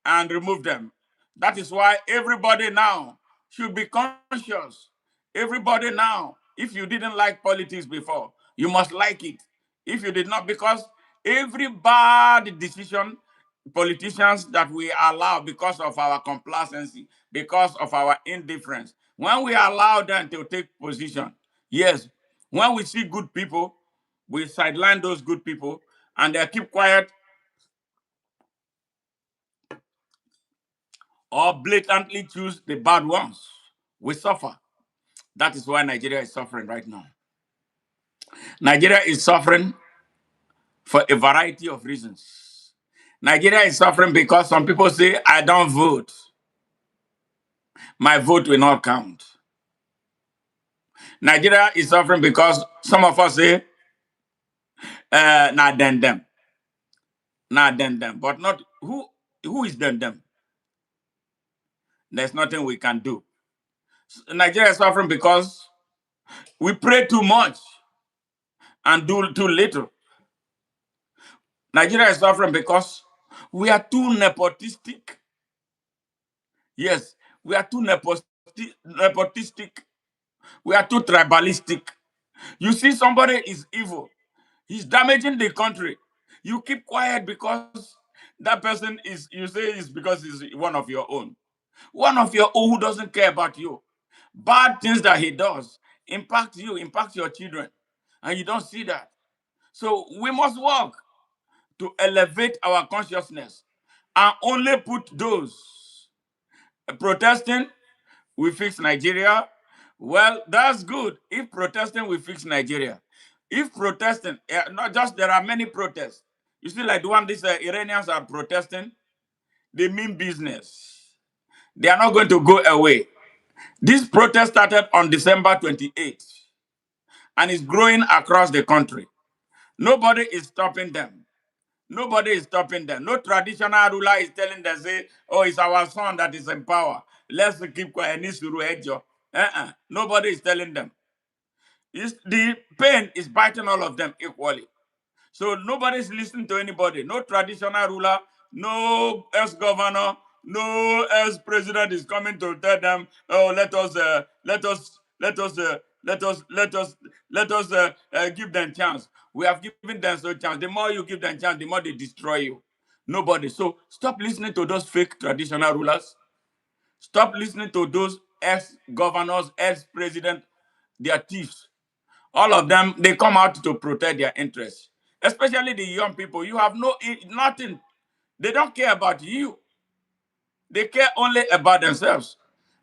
and remove them. That is why everybody now should be conscious. Everybody now, if you didn't like politics before, you must like it. If you did not, because every bad decision politicians that we allow because of our complacency, because of our indifference, when we allow them to take position, yes, when we see good people, we sideline those good people and they keep quiet or blatantly choose the bad ones. We suffer. That is why Nigeria is suffering right now. Nigeria is suffering for a variety of reasons. Nigeria is suffering because some people say, I don't vote. My vote will not count. Nigeria is suffering because some of us say, nah, then them. Nah, then them. But not who is then them? There's nothing we can do. Nigeria is suffering because we pray too much and do too little. Nigeria is suffering because we are too nepotistic. Yes, we are too nepotistic. We are too tribalistic. You see, somebody is evil. He's damaging the country. You keep quiet because that person is, you say is because he's one of your own. One of your own who doesn't care about you. Bad things that he does impact you, impact your children. And you don't see that. So we must work to elevate our consciousness and only put those protesting we fix Nigeria. Well, that's good. If protesting we fix Nigeria. If protesting, not just there are many protests. You see, like the one these Iranians are protesting, they mean business. They are not going to go away. This protest started on December 28th and is growing across the country. Nobody is stopping them. Nobody is stopping them. No traditional ruler is telling them, say, oh, it's our son that is in power. Let's keep quiet. Nobody is telling them. The pain is biting all of them equally. So nobody's listening to anybody. No traditional ruler, no ex-governor, no ex-president is coming to tell them, "Oh, let us give them chance." We have given them so chance. The more you give them chance, the more they destroy you. Nobody. So stop listening to those fake traditional rulers. Stop listening to those ex-governors, ex-president. They are thieves. All of them, they come out to protect their interests, especially the young people. You have nothing. They don't care about you. They care only about themselves.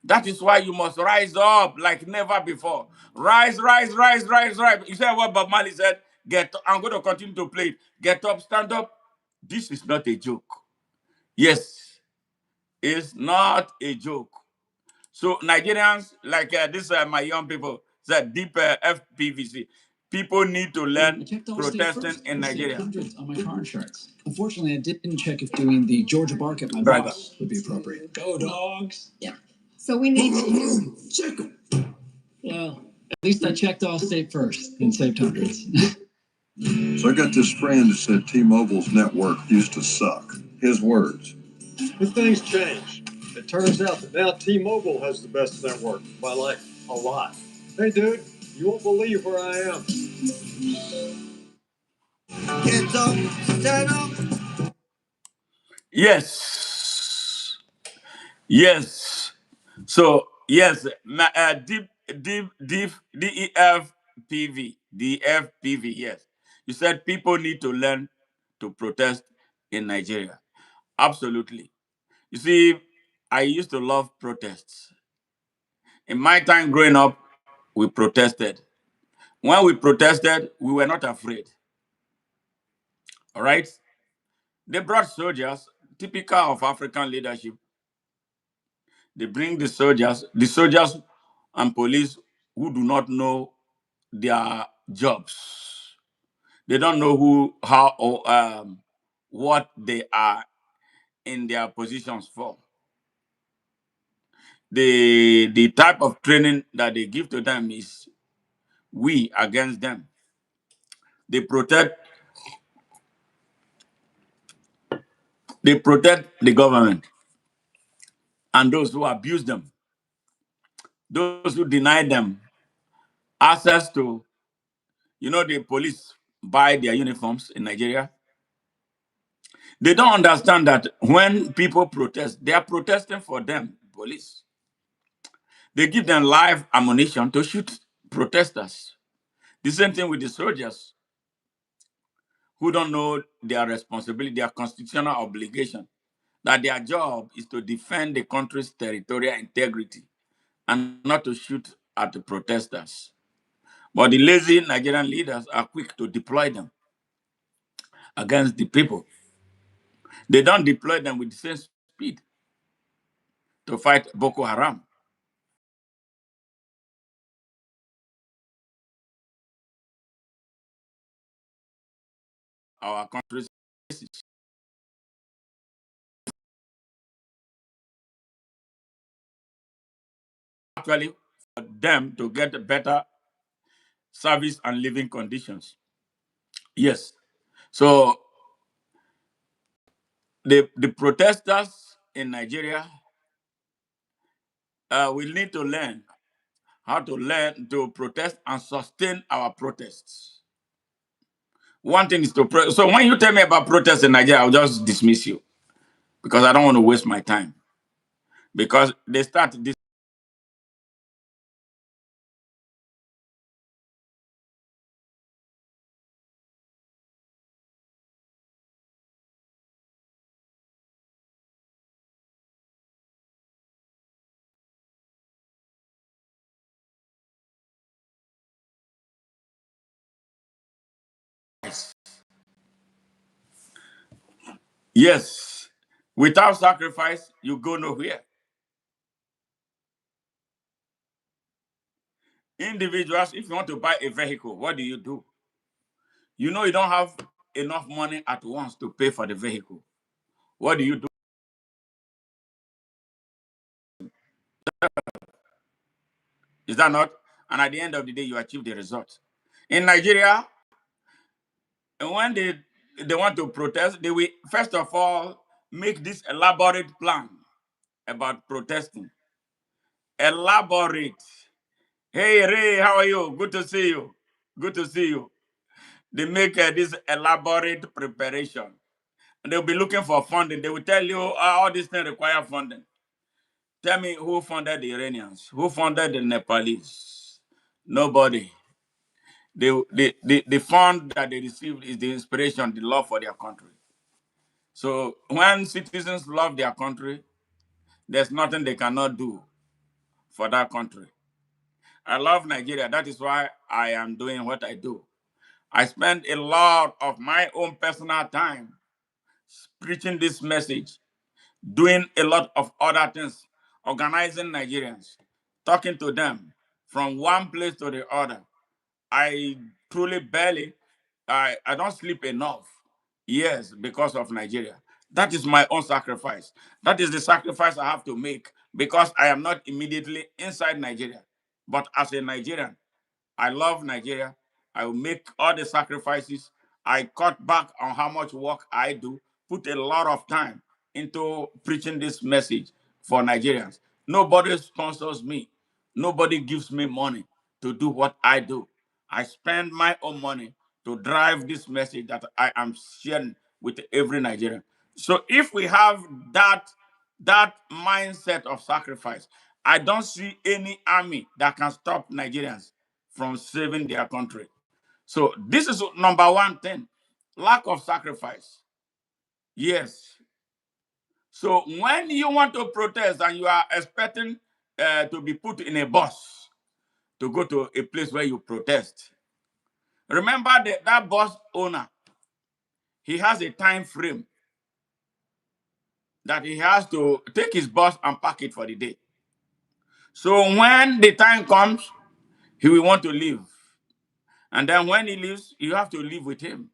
That is why you must rise up like never before. Rise, rise, rise, rise, rise. You said what Bob Marley said? Get up. I'm going to continue to play it. Get up, stand up. This is not a joke. Yes, it's not a joke. So Nigerians, like this, my young people, said deep FPVC. People need to learn I checked all state protesting first. in I saved Nigeria. hundreds on my car insurance. Unfortunately, I didn't check if doing the Georgia bark at my Driver. boss would be appropriate. Go dogs. Yeah. So we need to. Check 'em. Well, at least I checked all state first and saved hundreds. So I got this friend who said T-Mobile's network used to suck. His words. But things changed. It turns out that now T-Mobile has the best network by like a lot. Hey, dude, you won't believe where I am. Get up, stand up. Yes. Yes. So, yes, DEFPV, yes. You said people need to learn to protest in Nigeria. Absolutely. You see, I used to love protests. In my time growing up, we protested. When we protested, we were not afraid. All right? They brought soldiers, typical of African leadership. They bring the soldiers and police who do not know their jobs. They don't know how, or what they are in their positions for. The type of training that they give to them is we against them. They protect they protect the government and those who abuse them, those who deny them access to, the police buy their uniforms in Nigeria. They don't understand that when people protest, they are protesting for them, police. They give them live ammunition to shoot protesters. The same thing with the soldiers who don't know their responsibility, their constitutional obligation, that their job is to defend the country's territorial integrity and not to shoot at the protesters. But the lazy Nigerian leaders are quick to deploy them against the people. They don't deploy them with the same speed to fight Boko Haram. Our country's actually for them to get better service and living conditions. Yes. So the protesters in Nigeria will need to learn how to learn to protest and sustain our protests. One thing is to so when you tell me about protests in Nigeria, I'll just dismiss you because I don't want to waste my time. Because they start this yes. Without sacrifice, you go nowhere. Individuals, if you want to buy a vehicle, what do? You don't have enough money at once to pay for the vehicle. What do you do? Is that not? And at the end of the day, you achieve the result. In Nigeria, when they want to protest, they will first of all make this elaborate plan about protesting. Elaborate. Hey Ray, how are you? Good to see you. Good to see you. They make this elaborate preparation. And they'll be looking for funding. They will tell you all these things require funding. Tell me who funded the Iranians? Who funded the Nepalese? Nobody. The fund that they received is the inspiration, the love for their country. So when citizens love their country, there's nothing they cannot do for that country. I love Nigeria. That is why I am doing what I do. I spend a lot of my own personal time preaching this message, doing a lot of other things, organizing Nigerians, talking to them from one place to the other. I truly barely, I don't sleep enough. Yes, because of Nigeria. That is my own sacrifice. That is the sacrifice I have to make because I am not immediately inside Nigeria. But as a Nigerian, I love Nigeria. I will make all the sacrifices. I cut back on how much work I do, put a lot of time into preaching this message for Nigerians. Nobody sponsors me. Nobody gives me money to do what I do. I spend my own money to drive this message that I am sharing with every Nigerian. So if we have that mindset of sacrifice, I don't see any army that can stop Nigerians from saving their country. So this is number one thing, lack of sacrifice. Yes. So when you want to protest and you are expecting to be put in a bus to go to a place where you protest, remember that bus owner, he has a time frame that he has to take his bus and park it for the day. So when the time comes, he will want to leave. And then when he leaves, you have to live with him.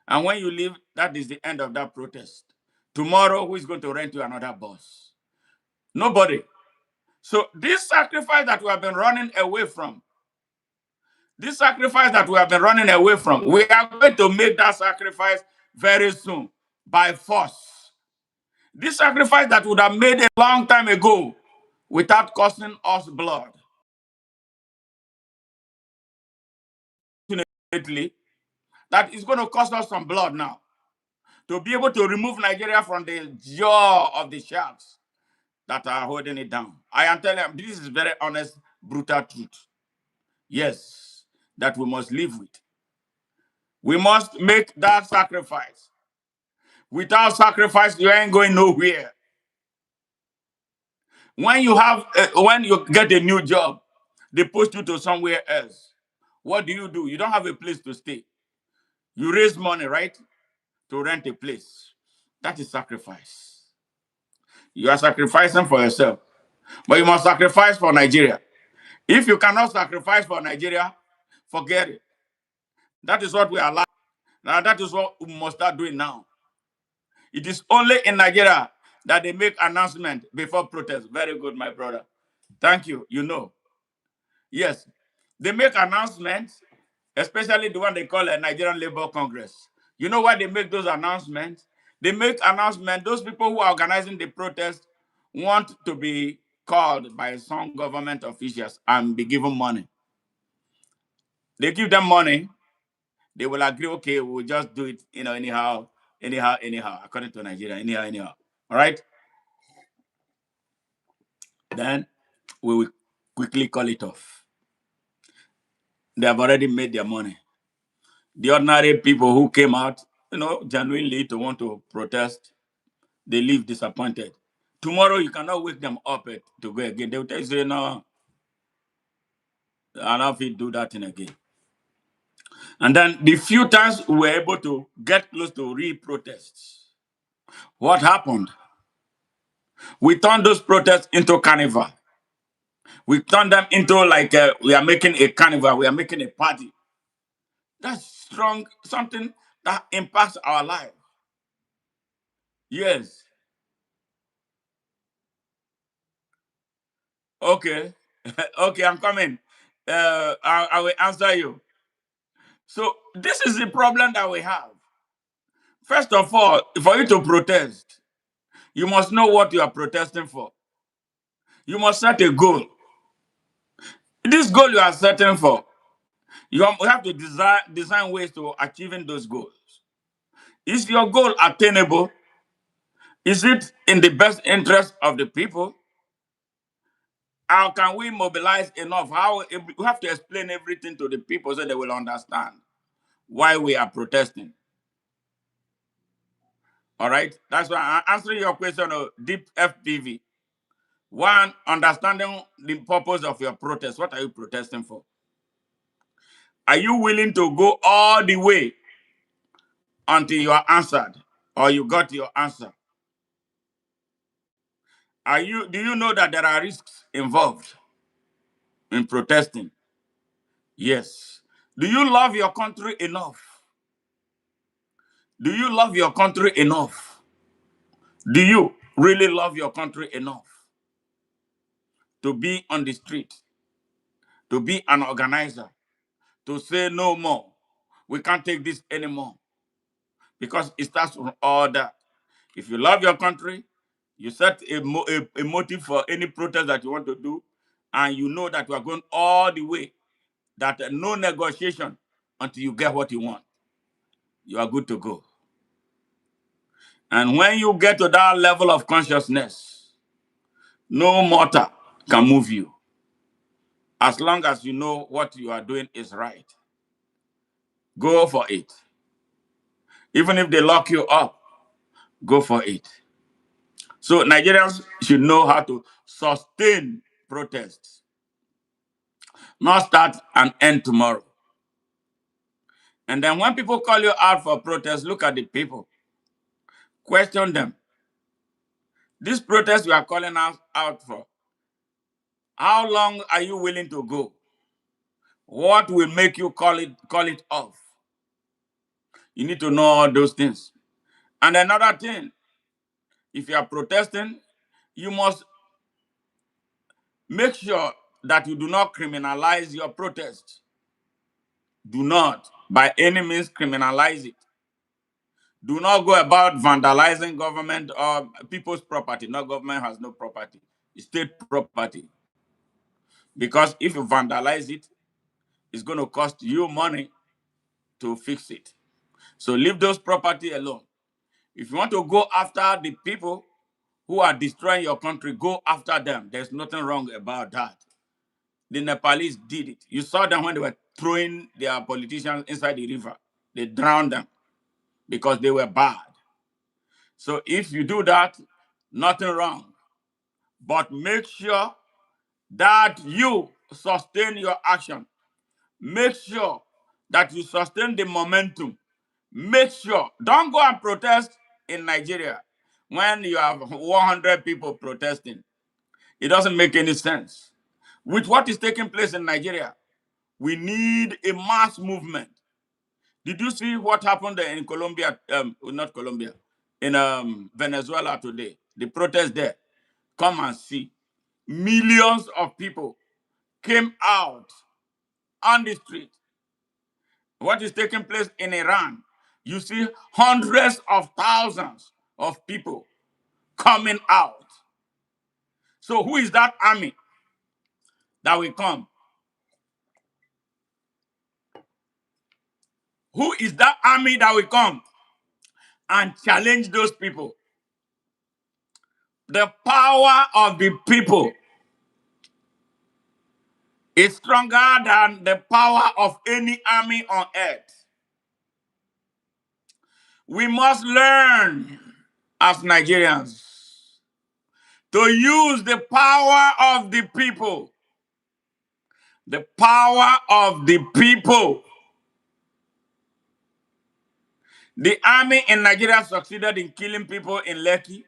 And when you leave, that is the end of that protest. Tomorrow, who is going to rent you another bus? Nobody. So this sacrifice that we have been running away from, this sacrifice that we have been running away from, we are going to make that sacrifice very soon by force. This sacrifice that would have made a long time ago without costing us blood. Fortunately, that is going to cost us some blood now to be able to remove Nigeria from the jaw of the sharks that are holding it down. I am telling you, this is very honest, brutal truth. Yes, that we must live with. We must make that sacrifice. Without sacrifice, you ain't going nowhere. When you get a new job, they post you to somewhere else. What do? You don't have a place to stay. You raise money, right, to rent a place. That is sacrifice. You are sacrificing for yourself, but you must sacrifice for Nigeria. If you cannot sacrifice for Nigeria, forget it. That is what we are like. Now, that is what we must start doing now. It is only in Nigeria that they make announcement before protest. Very good, my brother. Thank you. You know. Yes. They make announcements, especially the one they call a Nigerian Labour Congress. You know why they make those announcements? They make announcements. Those people who are organizing the protest want to be called by some government officials and be given money. They give them money, they will agree, okay, we'll just do it, anyhow, according to Nigeria, anyhow. All right? Then we will quickly call it off. They have already made their money. The ordinary people who came out, genuinely to want to protest, they leave disappointed. Tomorrow, you cannot wake them up to go again. They will tell you, say, no, I don't feel do that thing again. And then the few times we were able to get close to real protests, what happened? We turned those protests into carnival. We turned them into like we are making a carnival, we are making a party. That's strong, something that impacts our life. Yes. Okay. Okay, I'm coming. I will answer you. So this is the problem that we have. First of all, for you to protest, you must know what you are protesting for. You must set a goal. This goal you are setting for, you have to design ways to achieving those goals. Is your goal attainable? Is it in the best interest of the people? How can we mobilize enough? We have to explain everything to the people so they will understand why we are protesting. All right? That's why I'm answering your question of deep FPV. One, understanding the purpose of your protest. What are you protesting for? Are you willing to go all the way until you are answered or you got your answer? Do you know that there are risks involved in protesting? Yes. Do you love your country enough? Do you love your country enough? Do you really love your country enough to be on the street, to be an organizer, to say no more? We can't take this anymore because it starts from all that. If you love your country, you set a motive for any protest that you want to do, and you know that you are going all the way, that no negotiation until you get what you want. You are good to go. And when you get to that level of consciousness, no mortar can move you. As long as you know what you are doing is right, go for it. Even if they lock you up, go for it. So Nigerians should know how to sustain protests, not start and end tomorrow. And then when people call you out for protest, look at the people. Question them. This protest you are calling us out for, how long are you willing to go? What will make you call it off? You need to know all those things. And another thing, if you are protesting, you must make sure that you do not criminalize your protest. Do not, by any means, criminalize it. Do not go about vandalizing government or people's property. No, government has no property. It's state property. Because if you vandalize it, it's going to cost you money to fix it. So leave those property alone. If you want to go after the people who are destroying your country, go after them. There's nothing wrong about that. The Nepalese did it. You saw them when they were throwing their politicians inside the river. They drowned them because they were bad. So if you do that, nothing wrong. But make sure that you sustain your action. Make sure that you sustain the momentum. Make sure. Don't go and protest in Nigeria when you have 100 people protesting. It doesn't make any sense. With what is taking place in Nigeria, we need a mass movement. Did you see what happened in Colombia? Not Colombia, in Venezuela today. The protest there. Come and see. Millions of people came out on the street. What is taking place in Iran? You see hundreds of thousands of people coming out. So who is that army that will come? Who is that army that will come and challenge those people? The power of the people is stronger than the power of any army on earth. We must learn as Nigerians to use the power of the people. The power of the people. The army in Nigeria succeeded in killing people in Lekki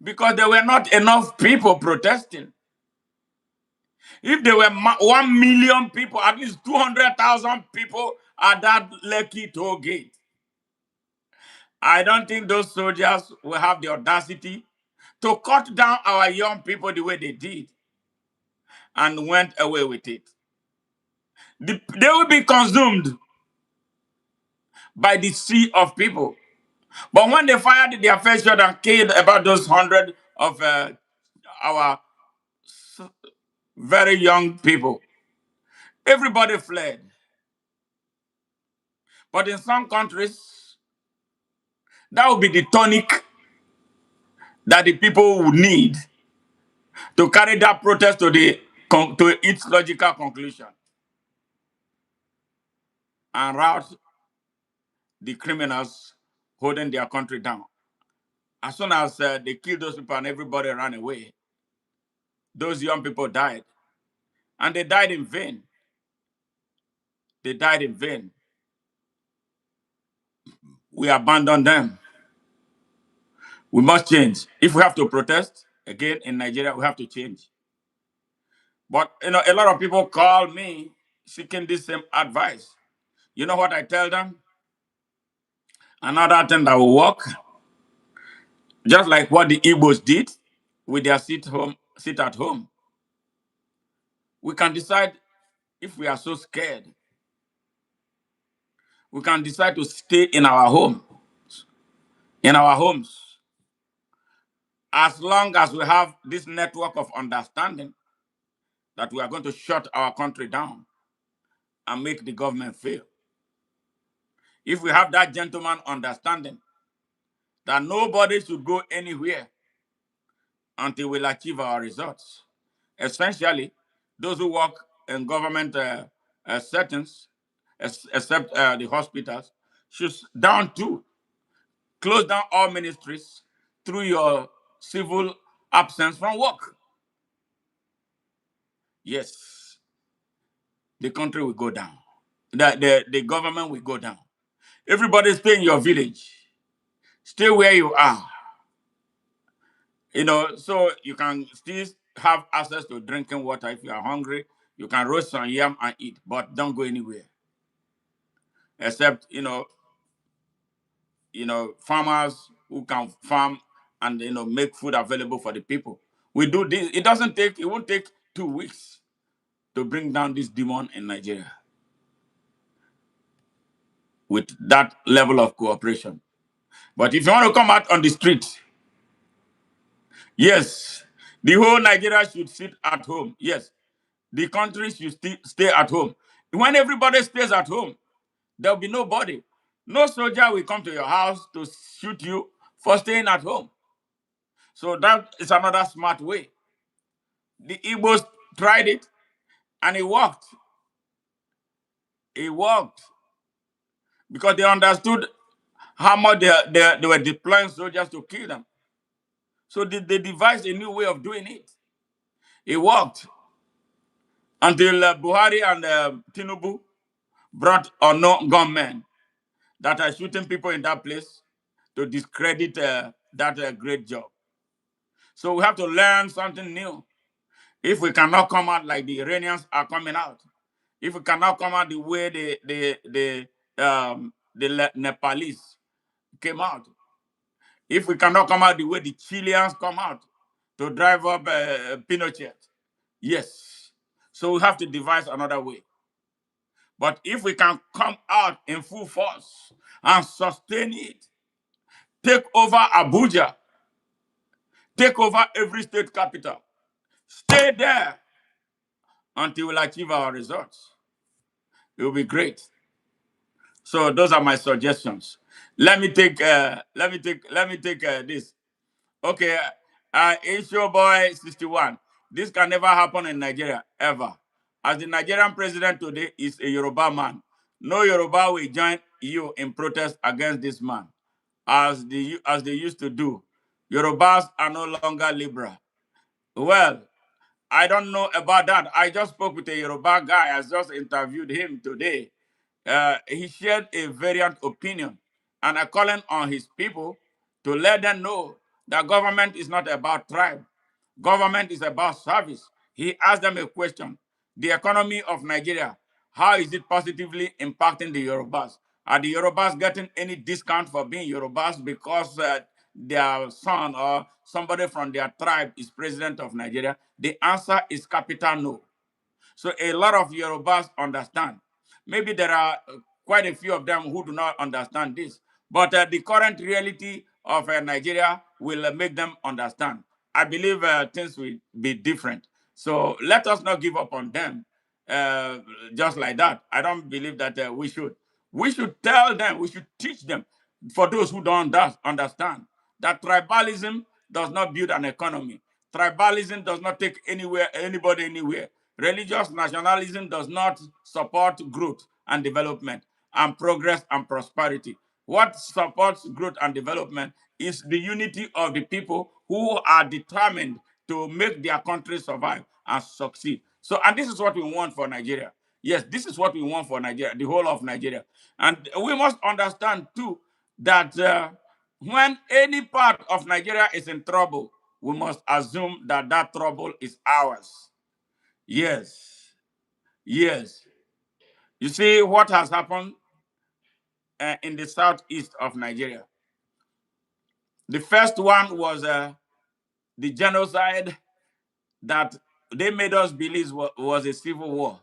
because there were not enough people protesting. If there were 1 million people, at least 200,000 people at that Lekki toll gate, I don't think those soldiers will have the audacity to cut down our young people the way they did and went away with it. They will be consumed by the sea of people. But when they fired their first shot and killed about those 100 of our very young people, everybody fled. But in some countries, that would be the tonic that the people would need to carry that protest to its logical conclusion and rout the criminals holding their country down. As soon as they killed those people and everybody ran away, Those young people died, and they died in vain. They died in vain. We abandoned them. We must change. If we have to protest again in Nigeria, we have to change. But a lot of people call me seeking this same advice. You know what I tell them? Another thing that will work, just like what the Igbos did with their sit at home. We can decide if we are so scared. We can decide to stay in our homes, as long as we have this network of understanding that we are going to shut our country down and make the government fail. If we have that gentleman understanding that nobody should go anywhere until we'll achieve our results, essentially those who work in government settings, except the hospitals, should down to close down all ministries through your civil absence from work. Yes, the country will go down. The government will go down. Everybody stay in your village. Stay where you are. So you can still have access to drinking water if you are hungry. You can roast some yam and eat, but don't go anywhere. Except, farmers who can farm and make food available for the people. We do this. It won't take 2 weeks to bring down this demon in Nigeria with that level of cooperation. But if you want to come out on the street, yes, the whole Nigeria should sit at home. Yes, the country should stay at home. When everybody stays at home, there'll be nobody. No soldier will come to your house to shoot you for staying at home. So that is another smart way. The Igbos tried it and it worked. It worked because they understood how much they were deploying soldiers to kill them. So they devised a new way of doing it. It worked until Buhari and Tinubu brought unknown gunmen that are shooting people in that place to discredit that great job. So we have to learn something new. If we cannot come out like the Iranians are coming out, if we cannot come out the way the Nepalese came out, if we cannot come out the way the Chileans come out to drive up Pinochet, yes. So we have to devise another way. But if we can come out in full force and sustain it, take over Abuja, take over every state capital, stay there until we achieve our results, it will be great. So those are my suggestions. Let me take this. Okay, it's your boy 61. This can never happen in Nigeria ever. As the Nigerian president today is a Yoruba man, no Yoruba will join you in protest against this man, as they used to do. Yorubas are no longer liberal. Well, I don't know about that. I just spoke with a Yoruba guy. I just interviewed him today. He shared a variant opinion, and I calling on his people to let them know that government is not about tribe. Government is about service. He asked them a question. The economy of Nigeria, how is it positively impacting the Yorubas? Are the Yorubas getting any discount for being Yorubas because their son or somebody from their tribe is president of Nigeria? The answer is capital no. So a lot of Yorubas understand. Maybe there are quite a few of them who do not understand this, but the current reality of Nigeria will make them understand. I believe things will be different. So let us not give up on them uh, just like that. I don't believe that we should. We should tell them, we should teach them, for those who don't understand, that tribalism does not build an economy. Tribalism does not take anybody anywhere. Religious nationalism does not support growth and development and progress and prosperity. What supports growth and development is the unity of the people who are determined to make their country survive and succeed. So, and this is what we want for Nigeria. Yes, this is what we want for Nigeria, the whole of Nigeria. And we must understand too that when any part of Nigeria is in trouble, we must assume that that trouble is ours. Yes, yes. You see what has happened in the southeast of Nigeria. The first one was the genocide that they made us believe was a civil war.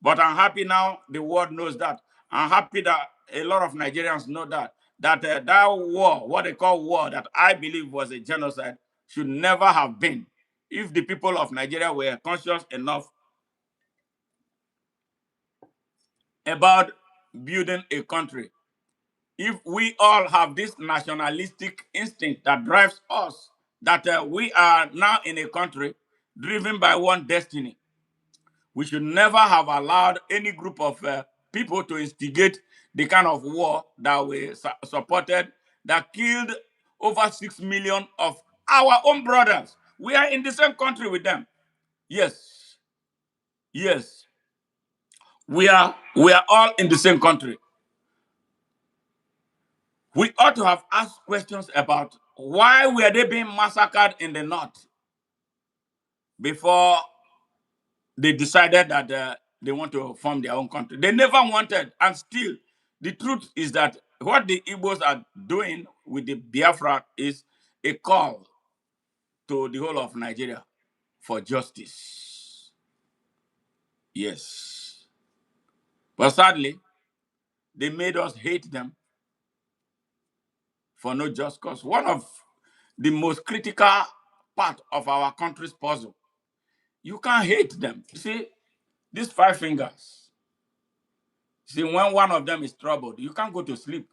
But I'm happy now the world knows that. I'm happy that a lot of Nigerians know that war, what they call war, that I believe was a genocide, should never have been if the people of Nigeria were conscious enough about building a country. If we all have this nationalistic instinct that drives us, that we are now in a country driven by one destiny, we should never have allowed any group of people to instigate the kind of war that we supported, that killed over 6 million of our own brothers. We are in the same country with them. Yes, yes, we are all in the same country. We ought to have asked questions about why were they being massacred in the north before they decided that they want to form their own country. They never wanted, and still, the truth is that what the Igbos are doing with the Biafra is a call to the whole of Nigeria for justice. Yes. But sadly, they made us hate them for no just cause. One of the most critical part of our country's puzzle, you can't hate them. See, these five fingers, see, when one of them is troubled, you can't go to sleep.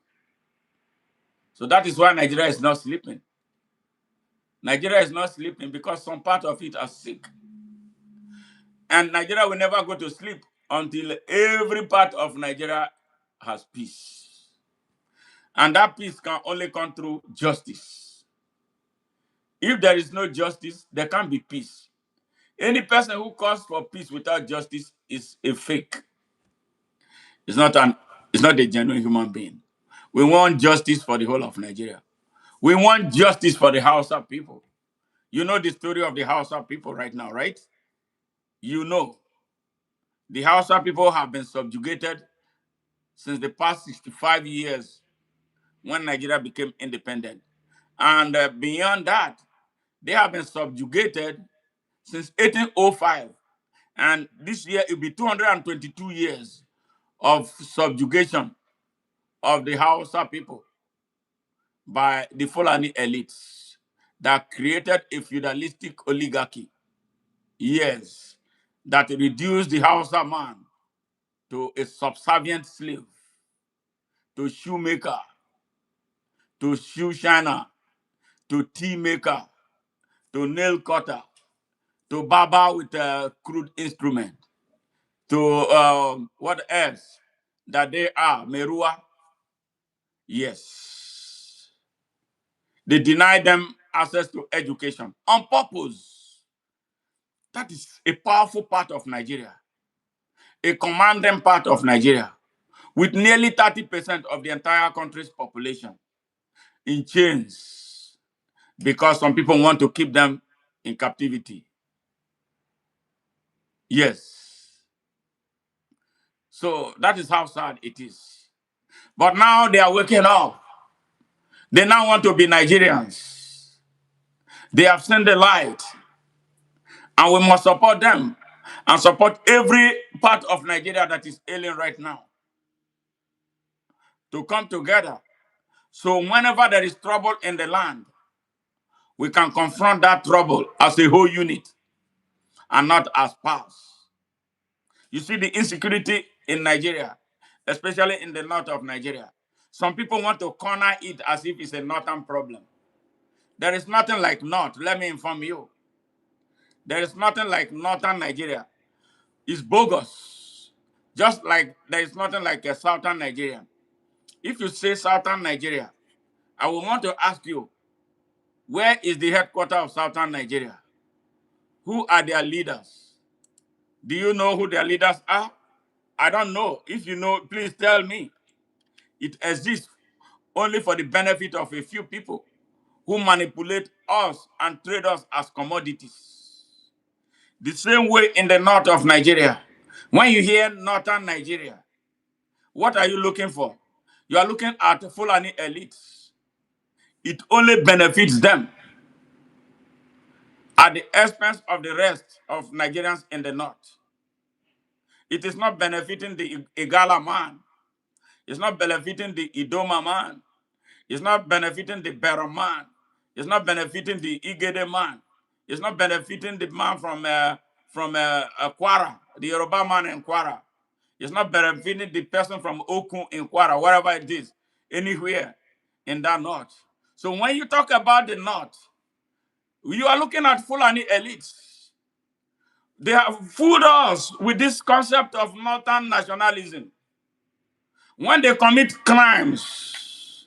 So that is why Nigeria is not sleeping. Nigeria is not sleeping because some part of it are sick. And Nigeria will never go to sleep until every part of Nigeria has peace. And that peace can only come through justice. If there is no justice, there can't be peace. Any person who calls for peace without justice is a fake. It's not an it's not a genuine human being. We want justice for the whole of Nigeria. We want justice for the Hausa people. You know the story of the Hausa people right now, right? You know the Hausa people have been subjugated since the past 65 years when Nigeria became independent. And beyond that, they have been subjugated since 1805. And this year it will be 222 years of subjugation of the Hausa people by the Fulani elites that created a feudalistic oligarchy. Yes, that reduced the Hausa man to a subservient slave, to shoemaker, to shoe shiner, to tea maker, to nail cutter, to barber with a crude instrument, to what else that they are, Merua. Yes. They deny them access to education on purpose. That is a powerful part of Nigeria, a commanding part of Nigeria, with nearly 30% of the entire country's population in chains because some people want to keep them in captivity. Yes. So that is how sad it is. But now they are waking up. They now want to be Nigerians. They have seen the light, and we must support them and support every part of Nigeria that is ailing right now to come together. So whenever there is trouble in the land, we can confront that trouble as a whole unit and not as parts. You see the insecurity in Nigeria, especially in the north of Nigeria. Some people want to corner it as if it's a northern problem. There is nothing like north. Let me inform you. There is nothing like northern Nigeria. It's bogus. Just like there is nothing like a southern Nigeria. If you say southern Nigeria, I will want to ask you, where is the headquarters of southern Nigeria? Who are their leaders? Do you know who their leaders are? I don't know. If you know, please tell me. It exists only for the benefit of a few people who manipulate us and trade us as commodities. The same way in the north of Nigeria. When you hear northern Nigeria, what are you looking for? You are looking at Fulani elites. It only benefits them at the expense of the rest of Nigerians in the north. It is not benefiting the Igala man. It's not benefiting the Idoma man. It's not benefiting the Bero man. It's not benefiting the Igede man. It's not benefiting the man from Kwara, the Yoruba man in Kwara. It's not benefiting the person from Okun in Kwara, wherever it is, anywhere in that north. So when you talk about the north, you are looking at Fulani elites. They have fooled us with this concept of northern nationalism. When they commit crimes,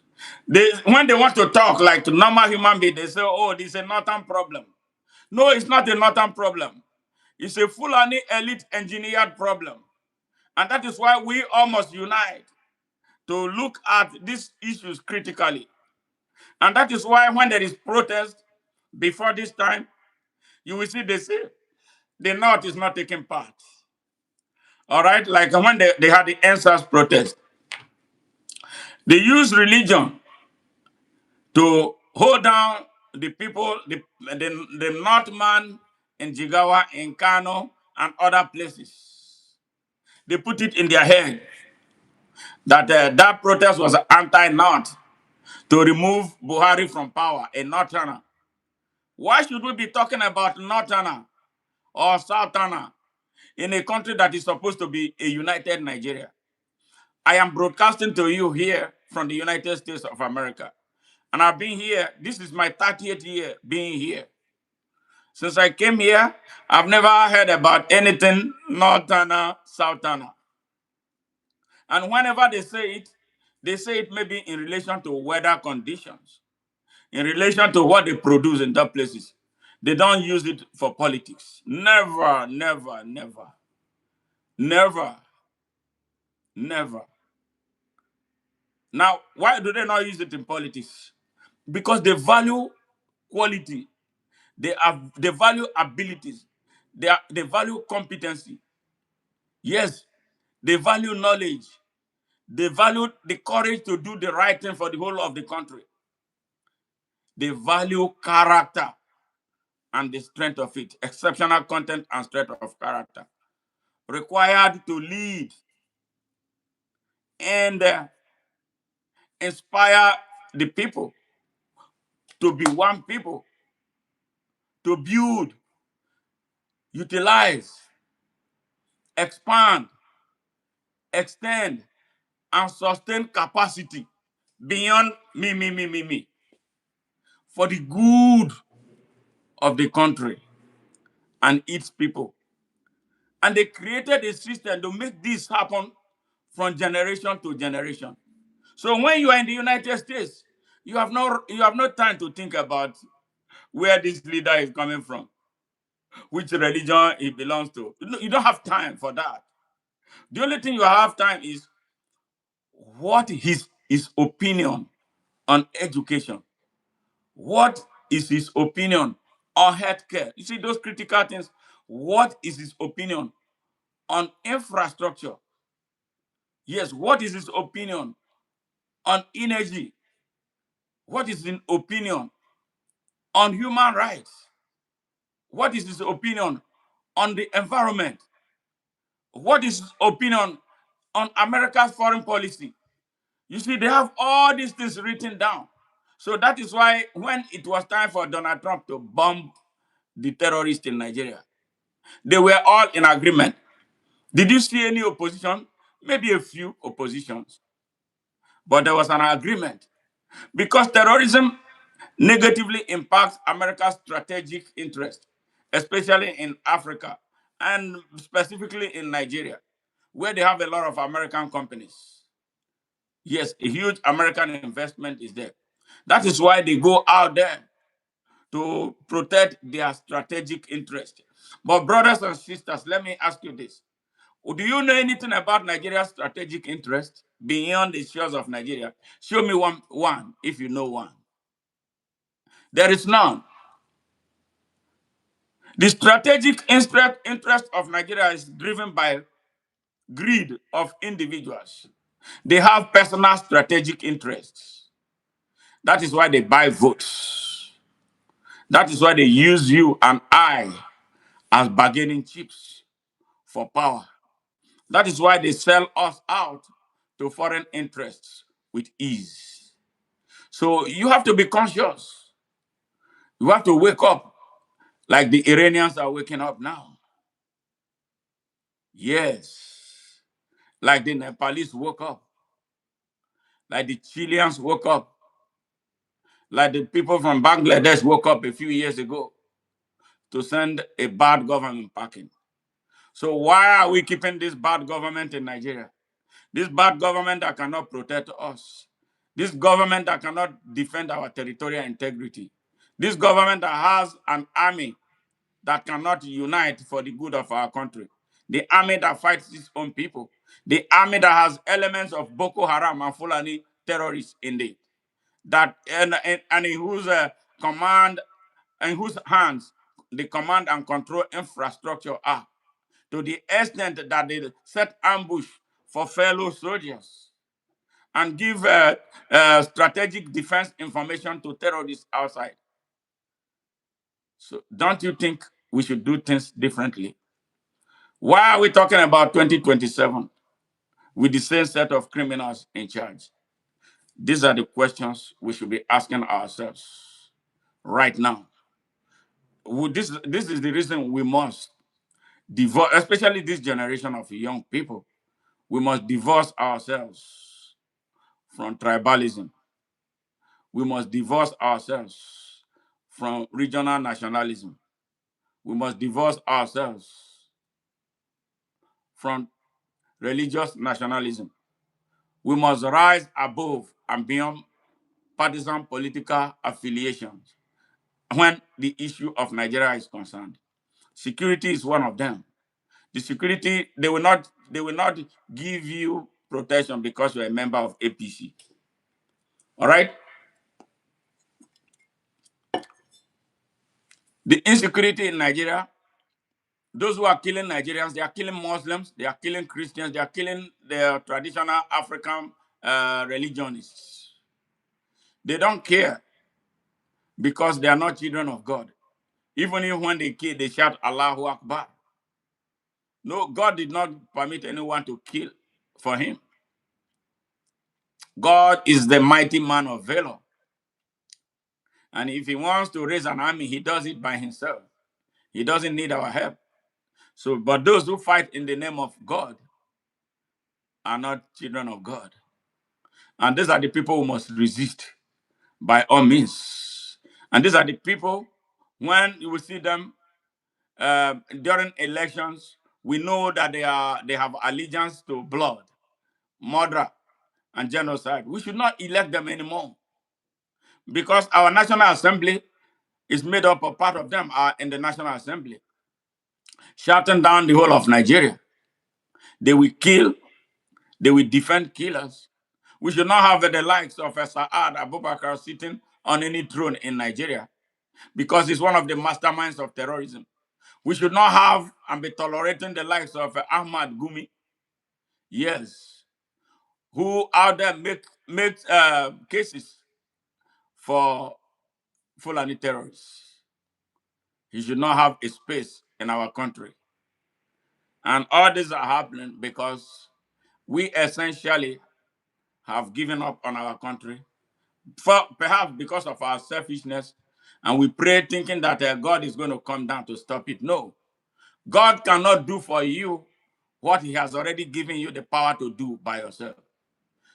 when they want to talk like to normal human being, they say, oh, this is a northern problem. No, it's not a northern problem. It's a Fulani elite engineered problem. And that is why we all must unite to look at these issues critically. And that is why when there is protest before this time, you will see they say the North is not taking part. All right, like when they had the answers protest, they use religion to hold down the people, the Northman in Jigawa, in Kano, and other places. They put it in their head that that protest was anti-North to remove Buhari from power, a Northerner. Why should we be talking about Northerner or Southerner in a country that is supposed to be a united Nigeria? I am broadcasting to you here from the United States of America. And I've been here, this is my 30th year being here. Since I came here, I've never heard about anything Northerner, Southerner. And whenever they say it maybe in relation to weather conditions, in relation to what they produce in that places. They don't use it for politics. Never, never, never, never, never. Now, why do they not use it in politics? Because they value quality. They value abilities. They value competency. Yes, they value knowledge. They value the courage to do the right thing for the whole of the country. They value character and the strength of it, exceptional content and strength of character, required to lead and inspire the people to be one people, to build, utilize, expand, extend, and sustain capacity beyond me, for the good of the country and its people. And they created a system to make this happen from generation to generation. So when you are in the United States, you have no time to think about where this leader is coming from, which religion he belongs to. You don't have time for that. The only thing you have time is what is his opinion on education? What is his opinion on healthcare? You see those critical things. What is his opinion on infrastructure? Yes, what is his opinion on energy? What is his opinion on human rights? What is his opinion on the environment? What is his opinion on America's foreign policy? You see, they have all these things written down. So that is why when it was time for Donald Trump to bomb the terrorists in Nigeria, they were all in agreement. Did you see any opposition? Maybe a few oppositions, but there was an agreement because terrorism negatively impacts America's strategic interest, especially in Africa and specifically in Nigeria, where they have a lot of American companies. Yes, a huge American investment is there. That is why they go out there to protect their strategic interest. But brothers and sisters, let me ask you this. Do you know anything about Nigeria's strategic interest beyond the shores of Nigeria? Show me one if you know one. There is none. The strategic interest of Nigeria is driven by greed of individuals. They have personal strategic interests. That is why they buy votes. That is why they use you and I as bargaining chips for power. That is why they sell us out to foreign interests with ease. So you have to be conscious. You have to wake up like the Iranians are waking up now. Yes. Like the Nepalese woke up. Like the Chileans woke up. Like the people from Bangladesh woke up a few years ago to send a bad government packing. So why are we keeping this bad government in Nigeria? This bad government that cannot protect us. This government that cannot defend our territorial integrity. This government that has an army that cannot unite for the good of our country. The army that fights its own people. The army that has elements of Boko Haram and Fulani terrorists in it. That and in whose command and whose hands the command and control infrastructure are, to the extent that they set ambush for fellow soldiers and give strategic defense information to terrorists outside. So don't you think we should do things differently? Why are we talking about 2027 with the same set of criminals in charge? These are the questions we should be asking ourselves right now. This is the reason we must divorce, especially this generation of young people. We must divorce ourselves from tribalism. We must divorce ourselves from regional nationalism. We must divorce ourselves from religious nationalism. We must rise above and beyond partisan political affiliations when the issue of Nigeria is concerned. Security is one of them. The security, they will not give you protection because you're a member of APC. All right? The insecurity in Nigeria, those who are killing Nigerians, they are killing Muslims, they are killing Christians, they are killing the traditional African religionists. They don't care because they are not children of God. Even if when they kill, they shout Allahu Akbar. No, God did not permit anyone to kill for him. God is the mighty man of valor. And if he wants to raise an army, he does it by himself. He doesn't need our help. So, but those who fight in the name of God are not children of God. And these are the people who must resist by all means. And these are the people, when you will see them during elections, we know that they have allegiance to blood, murder, and genocide. We should not elect them anymore because our National Assembly is made up of part of them are in the National Assembly, shutting down the whole of Nigeria. They will kill, they will defend killers. We should not have the likes of Saad Abubakar sitting on any throne in Nigeria because he's one of the masterminds of terrorism. We should not have and be tolerating the likes of Ahmad Gumi, yes, who out there make cases for Fulani terrorists. He should not have a space in our country. And all this are happening because we essentially have given up on our country, for perhaps because of our selfishness, and we pray thinking that God is going to come down to stop it. No, God cannot do for you what he has already given you the power to do by yourself.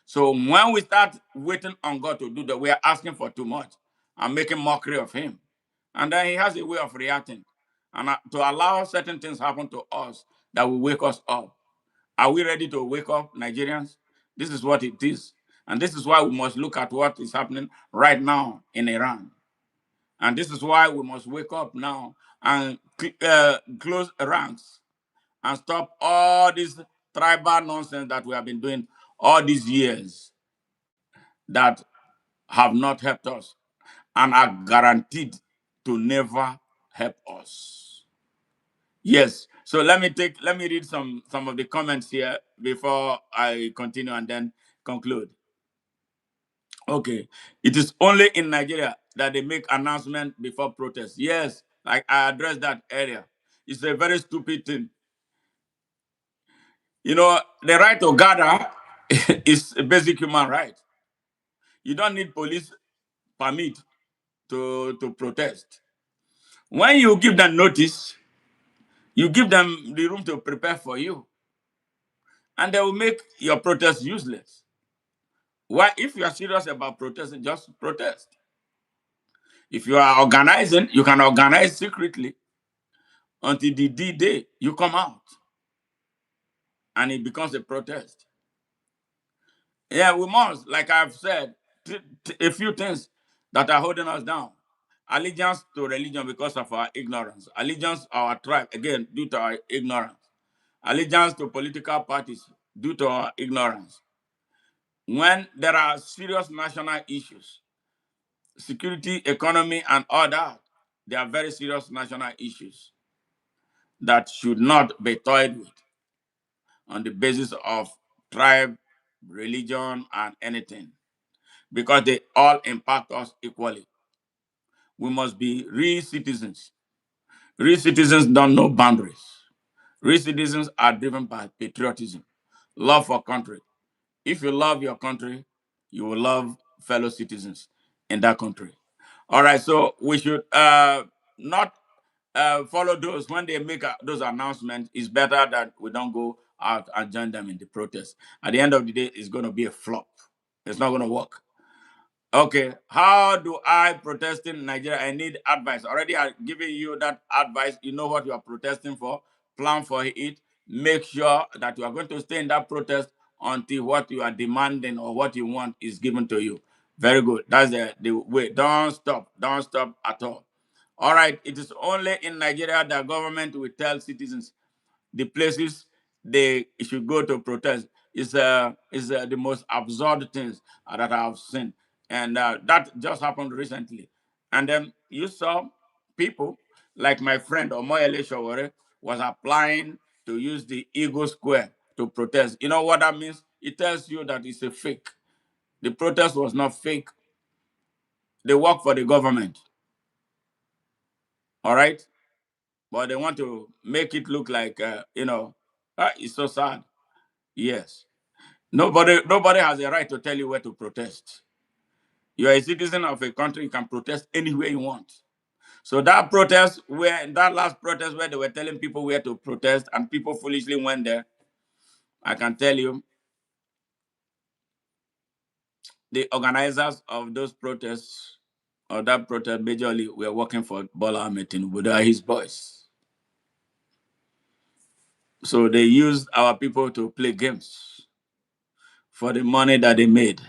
So when we start waiting on God to do that, we are asking for too much and making mockery of him. And then he has a way of reacting and to allow certain things happen to us that will wake us up. Are we ready to wake up, Nigerians? This is what it is. And this is why we must look at what is happening right now in Iran. And this is why we must wake up now and close ranks and stop all this tribal nonsense that we have been doing all these years that have not helped us and are guaranteed to never help us. Yes. So let me read some of the comments here before I continue and then conclude. Okay. It is only in Nigeria that they make announcement before protest. Yes, like I addressed that area. It's a very stupid thing. You know, the right to gather is a basic human right. You don't need police permit to protest. When you give them notice, you give them the room to prepare for you, and they will make your protest useless. Why, if you are serious about protesting, just protest. If you are organizing, you can organize secretly until the D-Day you come out and it becomes a protest. Yeah, we must, like I've said, a few things that are holding us down. Allegiance to religion because of our ignorance. Allegiance to our tribe, again, due to our ignorance. Allegiance to political parties due to our ignorance. When there are serious national issues, security, economy, and all that, they are very serious national issues that should not be toyed with on the basis of tribe, religion, and anything, because they all impact us equally. We must be real citizens. Real citizens don't know boundaries. Real citizens are driven by patriotism, love for country. If you love your country, you will love fellow citizens in that country. All right, so we should not follow those when they make those announcements. It's better that we don't go out and join them in the protest. At the end of the day, it's going to be a flop. It's not going to work. Okay, how do I protest in Nigeria? I need advice. Already I given you that advice. You know what you are protesting for. Plan for it. Make sure that you are going to stay in that protest until what you are demanding or what you want is given to you. Very good. That's the way. Don't stop. Don't stop at all. All right. It is only in Nigeria that government will tell citizens the places they should go to protest is the most absurd things that I have seen, and that just happened recently. And then you saw people like my friend Omoyele Showore was applying to use the Eagle Square to protest. You know what that means? It tells you that it's a fake. The protest was not fake. They work for the government, all right, but they want to make it look like it's so sad. Yes. Nobody has a right to tell you where to protest. You are a citizen of a country, you can protest anywhere you want. So that last protest where they were telling people where to protest and people foolishly went there, I can tell you the organizers of those protests or that protest majorly were working for Bola Tinubu. They are his boys. So they used our people to play games for the money that they made.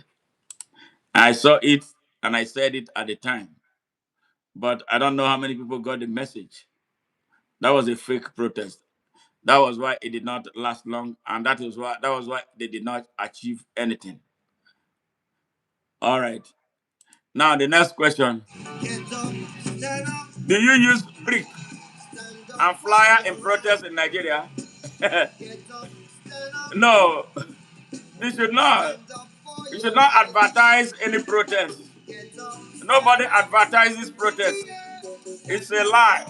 I saw it and I said it at the time. But I don't know how many people got the message. That was a fake protest. That was why it did not last long, and that was why they did not achieve anything. All right. Now the next question: do you use brick and flyer in protest in Nigeria? No, we should not. We should not advertise any protest. Nobody advertises protest. It's a lie.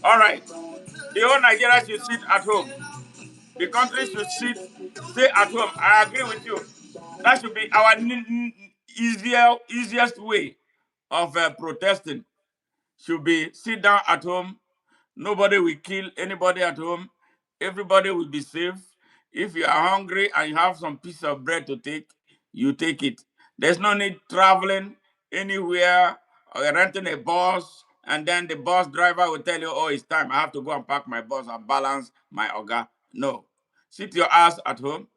All right. The whole Nigeria should sit at home. The country should stay at home. I agree with you. That should be our easiest way of protesting. Should be sit down at home. Nobody will kill anybody at home. Everybody will be safe. If you are hungry and you have some piece of bread to take, you take it. There's no need traveling anywhere or renting a bus, and then the bus driver will tell you, "Oh, it's time. I have to go and park my bus and balance my oga." No, sit your ass at home.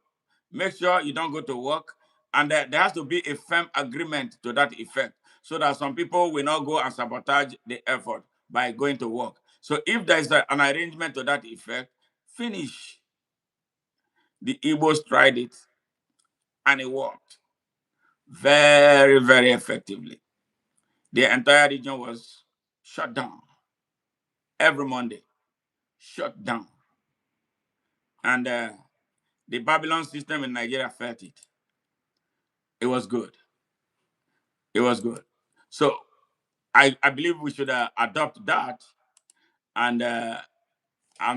Make sure you don't go to work, and there has to be a firm agreement to that effect, so that some people will not go and sabotage the effort by going to work. So if there is an arrangement to that effect, finish. The Igbos tried it and it worked very, very effectively. The entire region was shut down every Monday, shut down. And the Babylon system in Nigeria felt it. It was good. It was good. So I believe we should adopt that and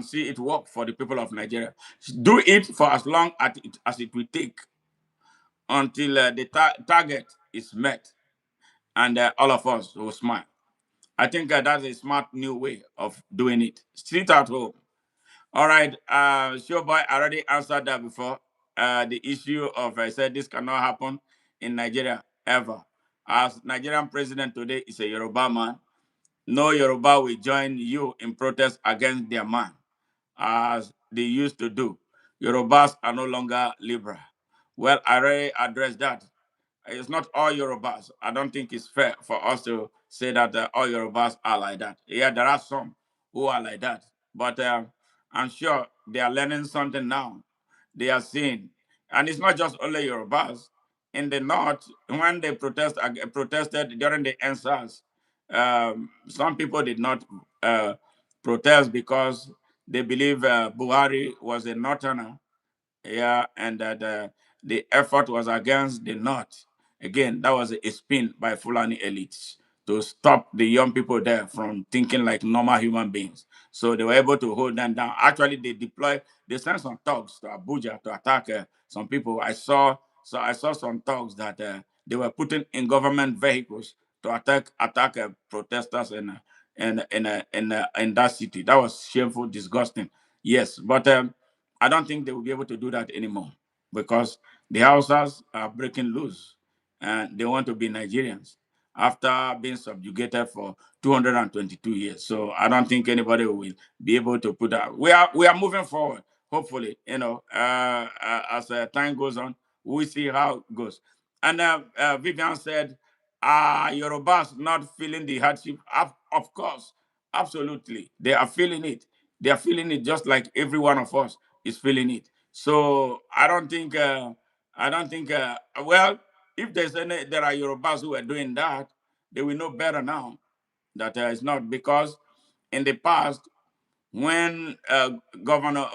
see it work for the people of Nigeria. Do it for as long as it will take until the target is met and all of us will smile. I think that's a smart new way of doing it. Sit at home. All right. Sure, boy, I already answered that before. The issue of I said this cannot happen in Nigeria ever. As Nigerian president today is a Yoruba man, no Yoruba will join you in protest against their man, as they used to do. Yorubas are no longer liberal. Well, I already addressed that. It's not all Yorubas. I don't think it's fair for us to say that all Yorubas are like that. Yeah, there are some who are like that. But I'm sure they are learning something now. They are seeing. And it's not just only Yorubas. In the north, when they protested during the NSAS, some people did not uh, protest because they believe Buhari was a northerner, yeah, and that the effort was against the North. Again, that was a spin by Fulani elites to stop the young people there from thinking like normal human beings. So they were able to hold them down. Actually, they sent some thugs to Abuja to attack some people. I saw some thugs that they were putting in government vehicles to attack protesters in that city. That was shameful, disgusting. Yes, but I don't think they will be able to do that anymore because the Hausas are breaking loose and they want to be Nigerians after being subjugated for 222 years. So I don't think anybody will be able to put that. We are moving forward. Hopefully, as time goes on, we see how it goes. And Vivian said, Yorubas not feeling the hardship? Of course, absolutely. They are feeling it. They are feeling it just like every one of us is feeling it. So I don't think, well, if there are Yorubas who are doing that, they will know better now that it's not because in the past, when Governor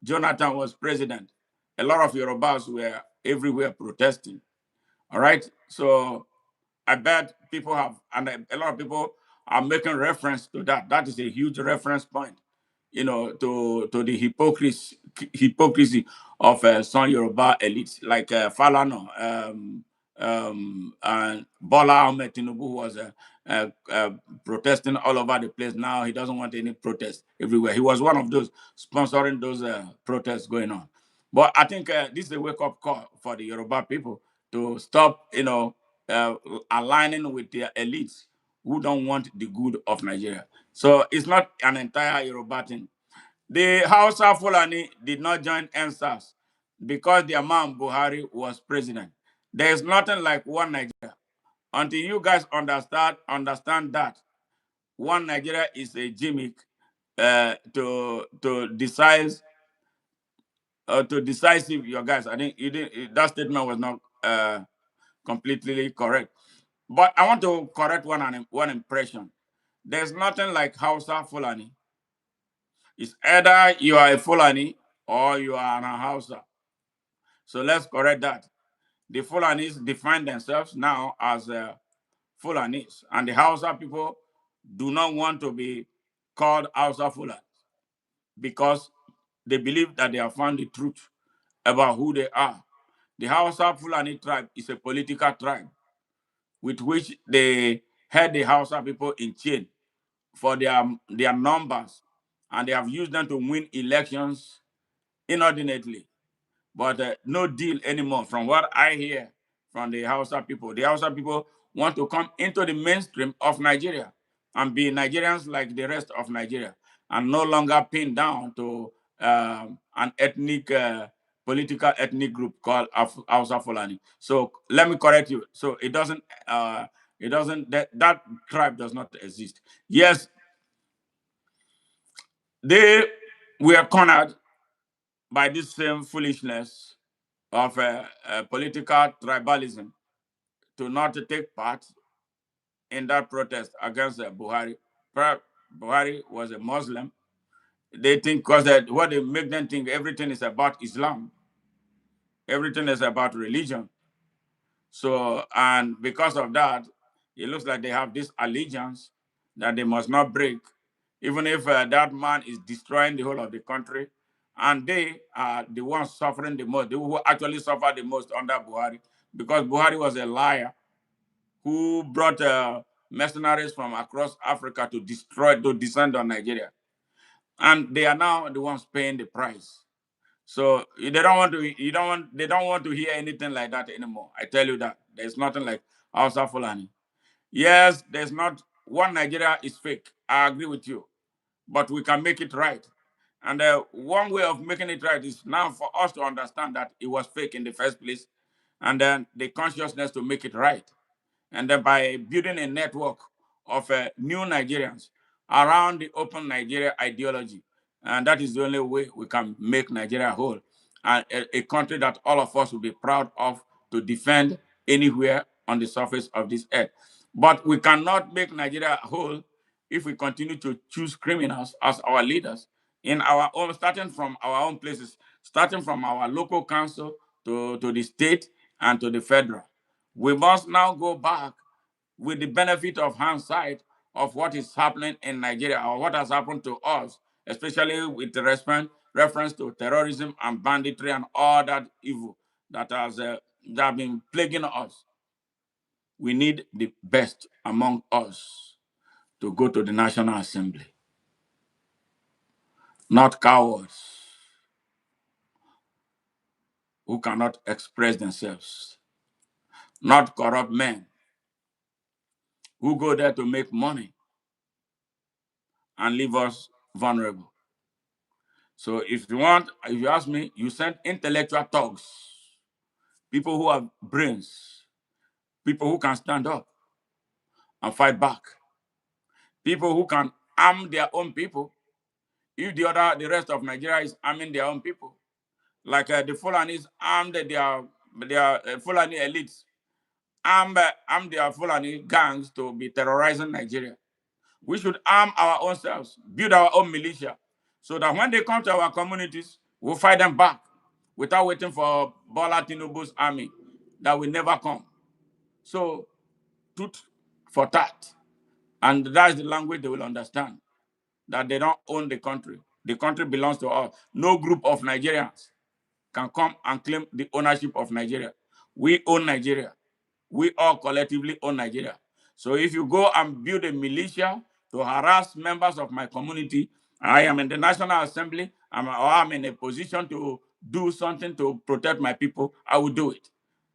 Jonathan was president, a lot of Yorubas were everywhere protesting. All right. So I bet people have, and a lot of people are making reference to that. That is a huge reference point, to the hypocrisy of some Yoruba elites like Falano, and Bola Tinubu, who was protesting all over the place. Now he doesn't want any protest everywhere. He was one of those sponsoring those protests going on. But I think this is a wake up call for the Yoruba people to stop, uh, aligning with their elites who don't want the good of Nigeria. So it's not an entire Yoruba thing. The Hausa Fulani did not join NSAS because their man Buhari was president. There is nothing like one Nigeria. Until you guys understand that one Nigeria is a gimmick to decisive your guys. I think you did, that statement was not completely correct. But I want to correct one impression. There's nothing like Hausa Fulani. It's either you are a Fulani or you are an Hausa. So let's correct that. The Fulanis define themselves now as Fulanis, and the Hausa people do not want to be called Hausa Fulani because they believe that they have found the truth about who they are. The Hausa Fulani tribe is a political tribe with which they had the Hausa people in chain for their numbers, and they have used them to win elections inordinately. But no deal anymore. From what I hear from the Hausa people want to come into the mainstream of Nigeria and be Nigerians like the rest of Nigeria, and no longer pinned down to an political ethnic group called Hausa Fulani. So let me correct you. So It doesn't. That tribe does not exist. Yes, they were cornered by this same foolishness of political tribalism to not take part in that protest against Buhari. Buhari was a Muslim. They think because what they make them think everything is about Islam, everything is about religion. So, and because of that, it looks like they have this allegiance that they must not break, even if that man is destroying the whole of the country. And they are the ones suffering the most, they who actually suffer the most under Buhari, because Buhari was a liar who brought mercenaries from across Africa to destroy, to descend on Nigeria. And they are now the ones paying the price. So they don't want to. You don't want. They don't want to hear anything like that anymore. I tell you that there's nothing like Hausa Fulani. Yes, there's not one Nigeria is fake. I agree with you, but we can make it right. And one way of making it right is now for us to understand that it was fake in the first place, and then the consciousness to make it right, and then by building a network of new Nigerians around the open Nigeria ideology. And that is the only way we can make Nigeria whole. And a country that all of us will be proud of to defend anywhere on the surface of this earth. But we cannot make Nigeria whole if we continue to choose criminals as our leaders in our own, starting from our own places, starting from our local council to the state and to the federal. We must now go back with the benefit of hindsight of what is happening in Nigeria or what has happened to us, especially with the reference to terrorism and banditry and all that evil that have been plaguing us. We need the best among us to go to the National Assembly, not cowards who cannot express themselves, not corrupt men who go there to make money and leave us vulnerable. So if you ask me, you send intellectual thugs, people who have brains, people who can stand up and fight back, people who can arm their own people. If the rest of Nigeria is arming their own people, like the Fulanis armed their Fulani elites, arm their Fulani gangs to be terrorizing Nigeria. We should arm our own selves, build our own militia, so that when they come to our communities, we'll fight them back without waiting for Bola Tinubu's army that will never come. So, tooth for tat. And that's the language they will understand, that they don't own the country. The country belongs to us. No group of Nigerians can come and claim the ownership of Nigeria. We own Nigeria. We all collectively own Nigeria. So if you go and build a militia to harass members of my community, I am in the National Assembly, or I'm in a position to do something to protect my people, I will do it.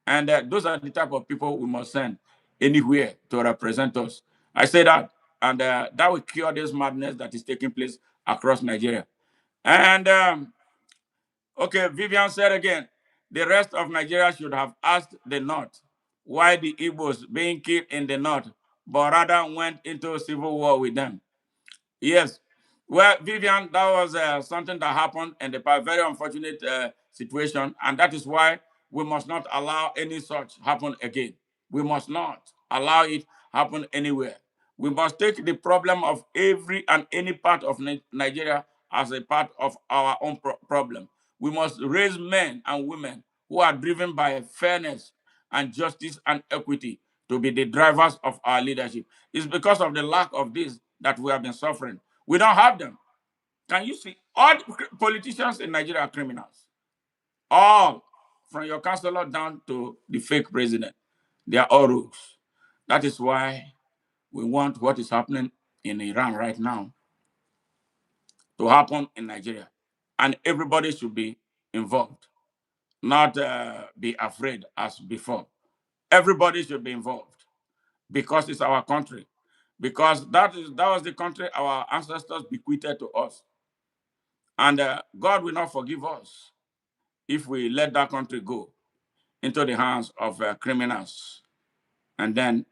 And those are the type of people we must send anywhere to represent us. I say that, and that will cure this madness that is taking place across Nigeria. And okay, Vivian said again, the rest of Nigeria should have asked the North why the Igbos being killed in the North, but rather went into civil war with them. Yes. Well, Vivian, that was something that happened in the past, very unfortunate situation, and that is why we must not allow any such happen again. We must not allow it happen anywhere. We must take the problem of every and any part of Nigeria as a part of our own problem. We must raise men and women who are driven by fairness and justice and equity to be the drivers of our leadership. It's because of the lack of this that we have been suffering. We don't have them. Can you see? All the politicians in Nigeria are criminals. All, from your councillor down to the fake president. They are all rogues. That is why we want what is happening in Iran right now to happen in Nigeria. And everybody should be involved, not be afraid as before. Everybody should be involved because it's our country. Because that was the country our ancestors bequeathed to us. And God will not forgive us if we let that country go into the hands of criminals and then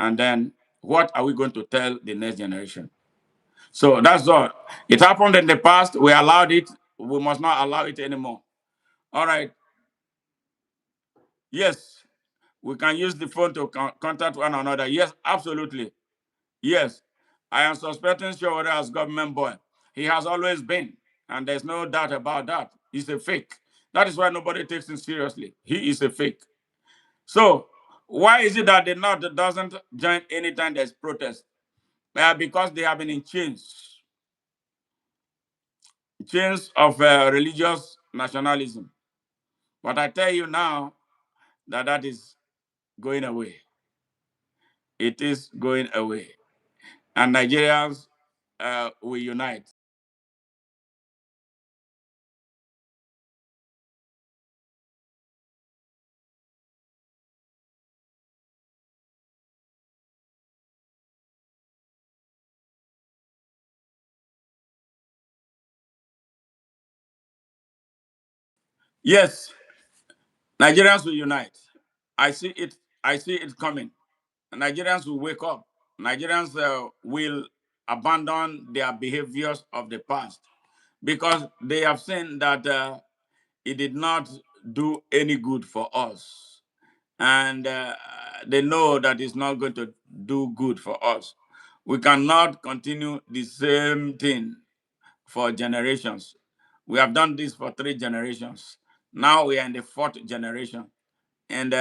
And then what are we going to tell the next generation? So that's all. It happened in the past. We allowed it. We must not allow it anymore. All right. Yes, we can use the phone to contact one another. Yes, absolutely. Yes, I am suspecting Shawara as government boy. He has always been, and there's no doubt about that. He's a fake. That is why nobody takes him seriously. He is a fake. So why is it that the North doesn't join anytime there's protest? Because they have been in chains of religious nationalism. But I tell you now that that is going away. It is going away. And Nigerians will unite. Yes, Nigerians will unite. I see it. I see it coming. Nigerians will wake up. Nigerians will abandon their behaviors of the past because they have seen that it did not do any good for us, and they know that it's not going to do good for us. We cannot continue the same thing for generations. We have done this for 3 generations. Now we are in the 4th generation, and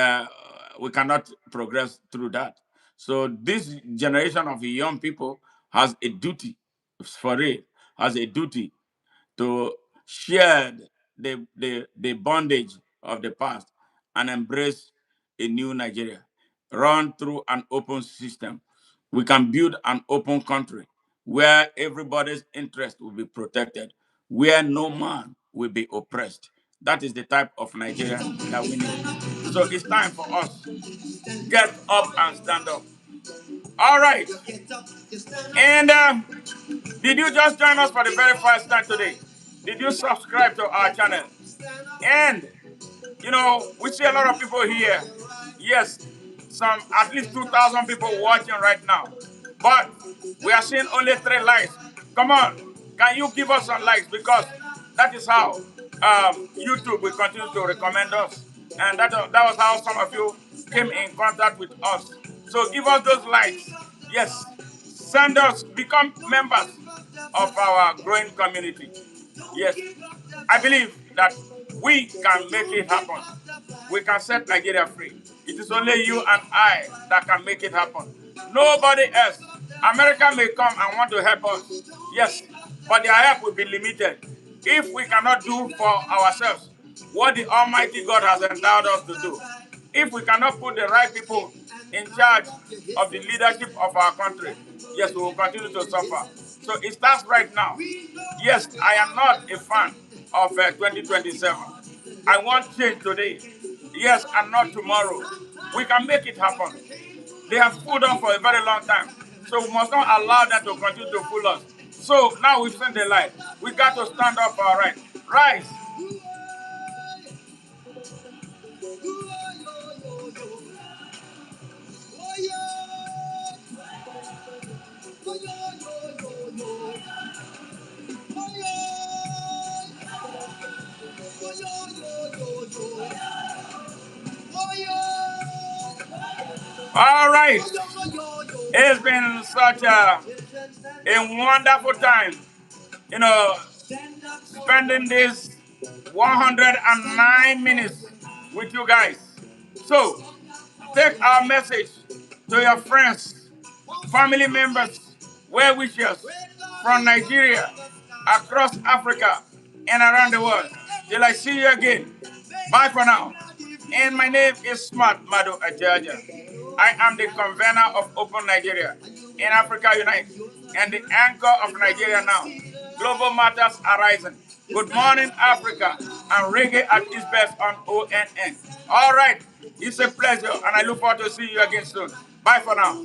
we cannot progress through that. So this generation of young people has a duty, for it, has a duty to shed the bondage of the past and embrace a new Nigeria, run through an open system. We can build an open country where everybody's interest will be protected, where no man will be oppressed. That is the type of Nigeria that we need. So it's time for us. Get up and stand up. All right. And did you just join us for the very first time today? Did you subscribe to our channel? And we see a lot of people here. Yes, some at least 2,000 people watching right now. But we are seeing only 3 likes. Come on, can you give us some likes? Because that is how YouTube will continue to recommend us. And that was how some of you came in contact with us. So give us those likes. Yes, send us, become members of our growing community. Yes, I believe that we can make it happen. We can set Nigeria free. It is only you and I that can make it happen. Nobody else. America may come and want to help us. Yes, but their help will be limited. If we cannot do for ourselves what the Almighty God has endowed us to do, if we cannot put the right people in charge of the leadership of our country, yes, we will continue to suffer. So it starts right now. Yes, I am not a fan of 2027. I want change today. Yes, and not tomorrow. We can make it happen. They have fooled us for a very long time. So we must not allow them to continue to fool us. So now we've seen the light. We got to stand up for our right. Rise. All right. It's been such a wonderful time, you know, spending this 109 minutes with you guys. So, take our message to your friends, family members, well wishers from Nigeria, across Africa, and around the world. Till I see you again. Bye for now. And my name is Smart Madu Ajaja. I am the convener of Open Nigeria in Africa Unite and the anchor of Nigeria Now. Global Matters Arising. Good morning, Africa, and reggae at its best on ONN. All right, it's a pleasure, and I look forward to seeing you again soon. Bye for now.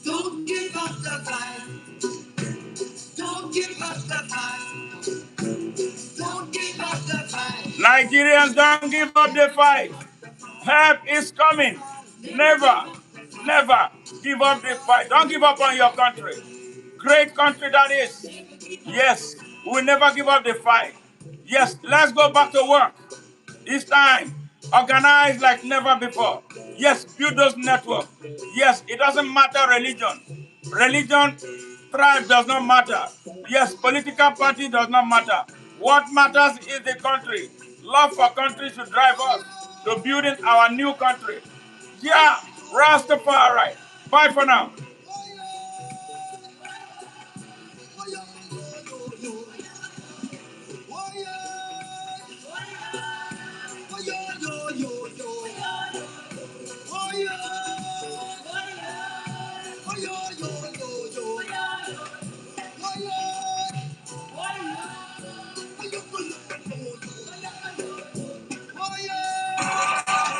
Don't give up the fight. Don't give up the fight. Don't give up the fight. Nigerians, don't give up the fight. Help is coming. Never, never give up the fight. Don't give up on your country. Great country that is. Yes, we'll never give up the fight. Yes, let's go back to work. It's time. Organize like never before. Yes, build those networks. Yes, it doesn't matter religion. Religion, tribe does not matter. Yes, political party does not matter. What matters is the country. Love for country should drive us to building our new country. Yeah, Rastafari. Bye for now.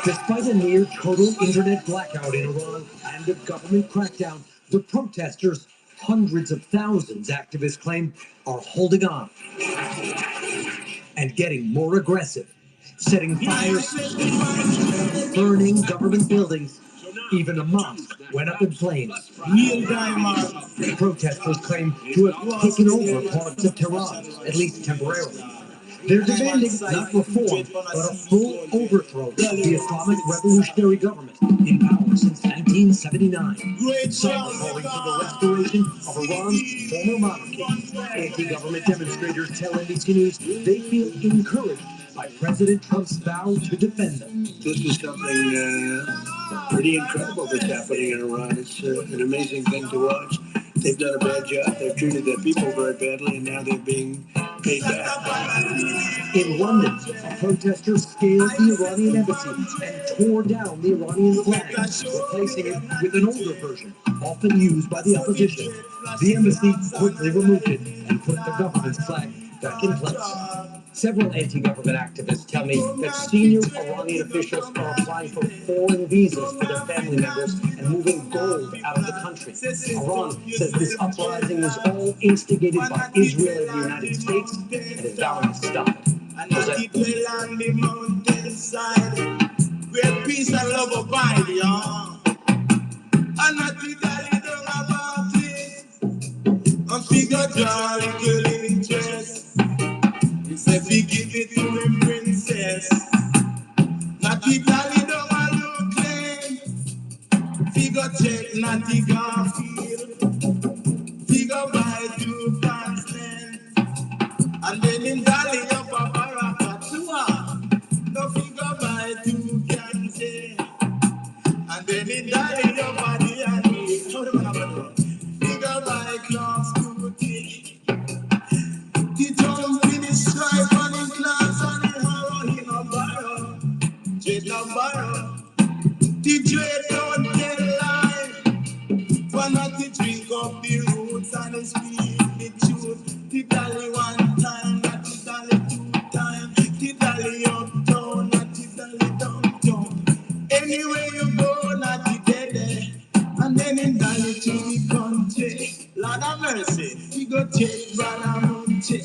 Despite a near total internet blackout in Iran and a government crackdown, the protesters, hundreds of thousands, activists claim, are holding on and getting more aggressive, setting fires, burning government buildings. Even a mosque went up in flames. Protesters claim to have taken over parts of Tehran, at least temporarily. They're demanding not reform, but a full overthrow of the Islamic Revolutionary Government in power since 1979. Some are calling for the restoration of Iran's former monarchy. Anti-government demonstrators tell NBC News they feel encouraged by President Trump's vow to defend them. This is something pretty incredible that's happening in Iran. It's an amazing thing to watch. They've done a bad job. They've treated their people very badly, and now they're being paid back. In London, a protester scaled the Iranian embassy and tore down the Iranian flag, replacing it with an older version, often used by the opposition. The embassy quickly removed it and put the government's flag back in place. Several anti-government activists tell me that senior Iranian officials are applying for foreign visas for their family members and moving gold out of the country. Iran says this uprising is all instigated by Israel and the United States and is vowing to stop it. And I keep it on the mountainside where peace and love abide, y'all. And I keep it down about it. And figure jolly girl interest. He said, we give it to him, princess. Not the dolly down a low claim. Figure check, not the Garfield. Figure buy two constant. And then in dolly up a Barakatua. No figure buy two can say. And then in dolly up a Diani. Figure buy class booty. The jump in his stripe and in class and in horror, he no borrow. Dread no borrow. The dread don't tell lie. For not to drink up the roots and to speak the truth. The dolly one time, not the dolly two times. The dolly uptown, not the dolly downtown. Anywhere you go, not the dead. And then in dolly to the country. Lord have mercy, he go check, brother, check.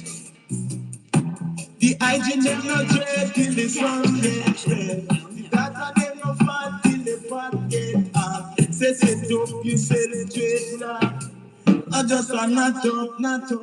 The hygiene them no dread till the sun get red. The data them no fat till the pot get hot. Say dope, you say the trade now. I just a not up.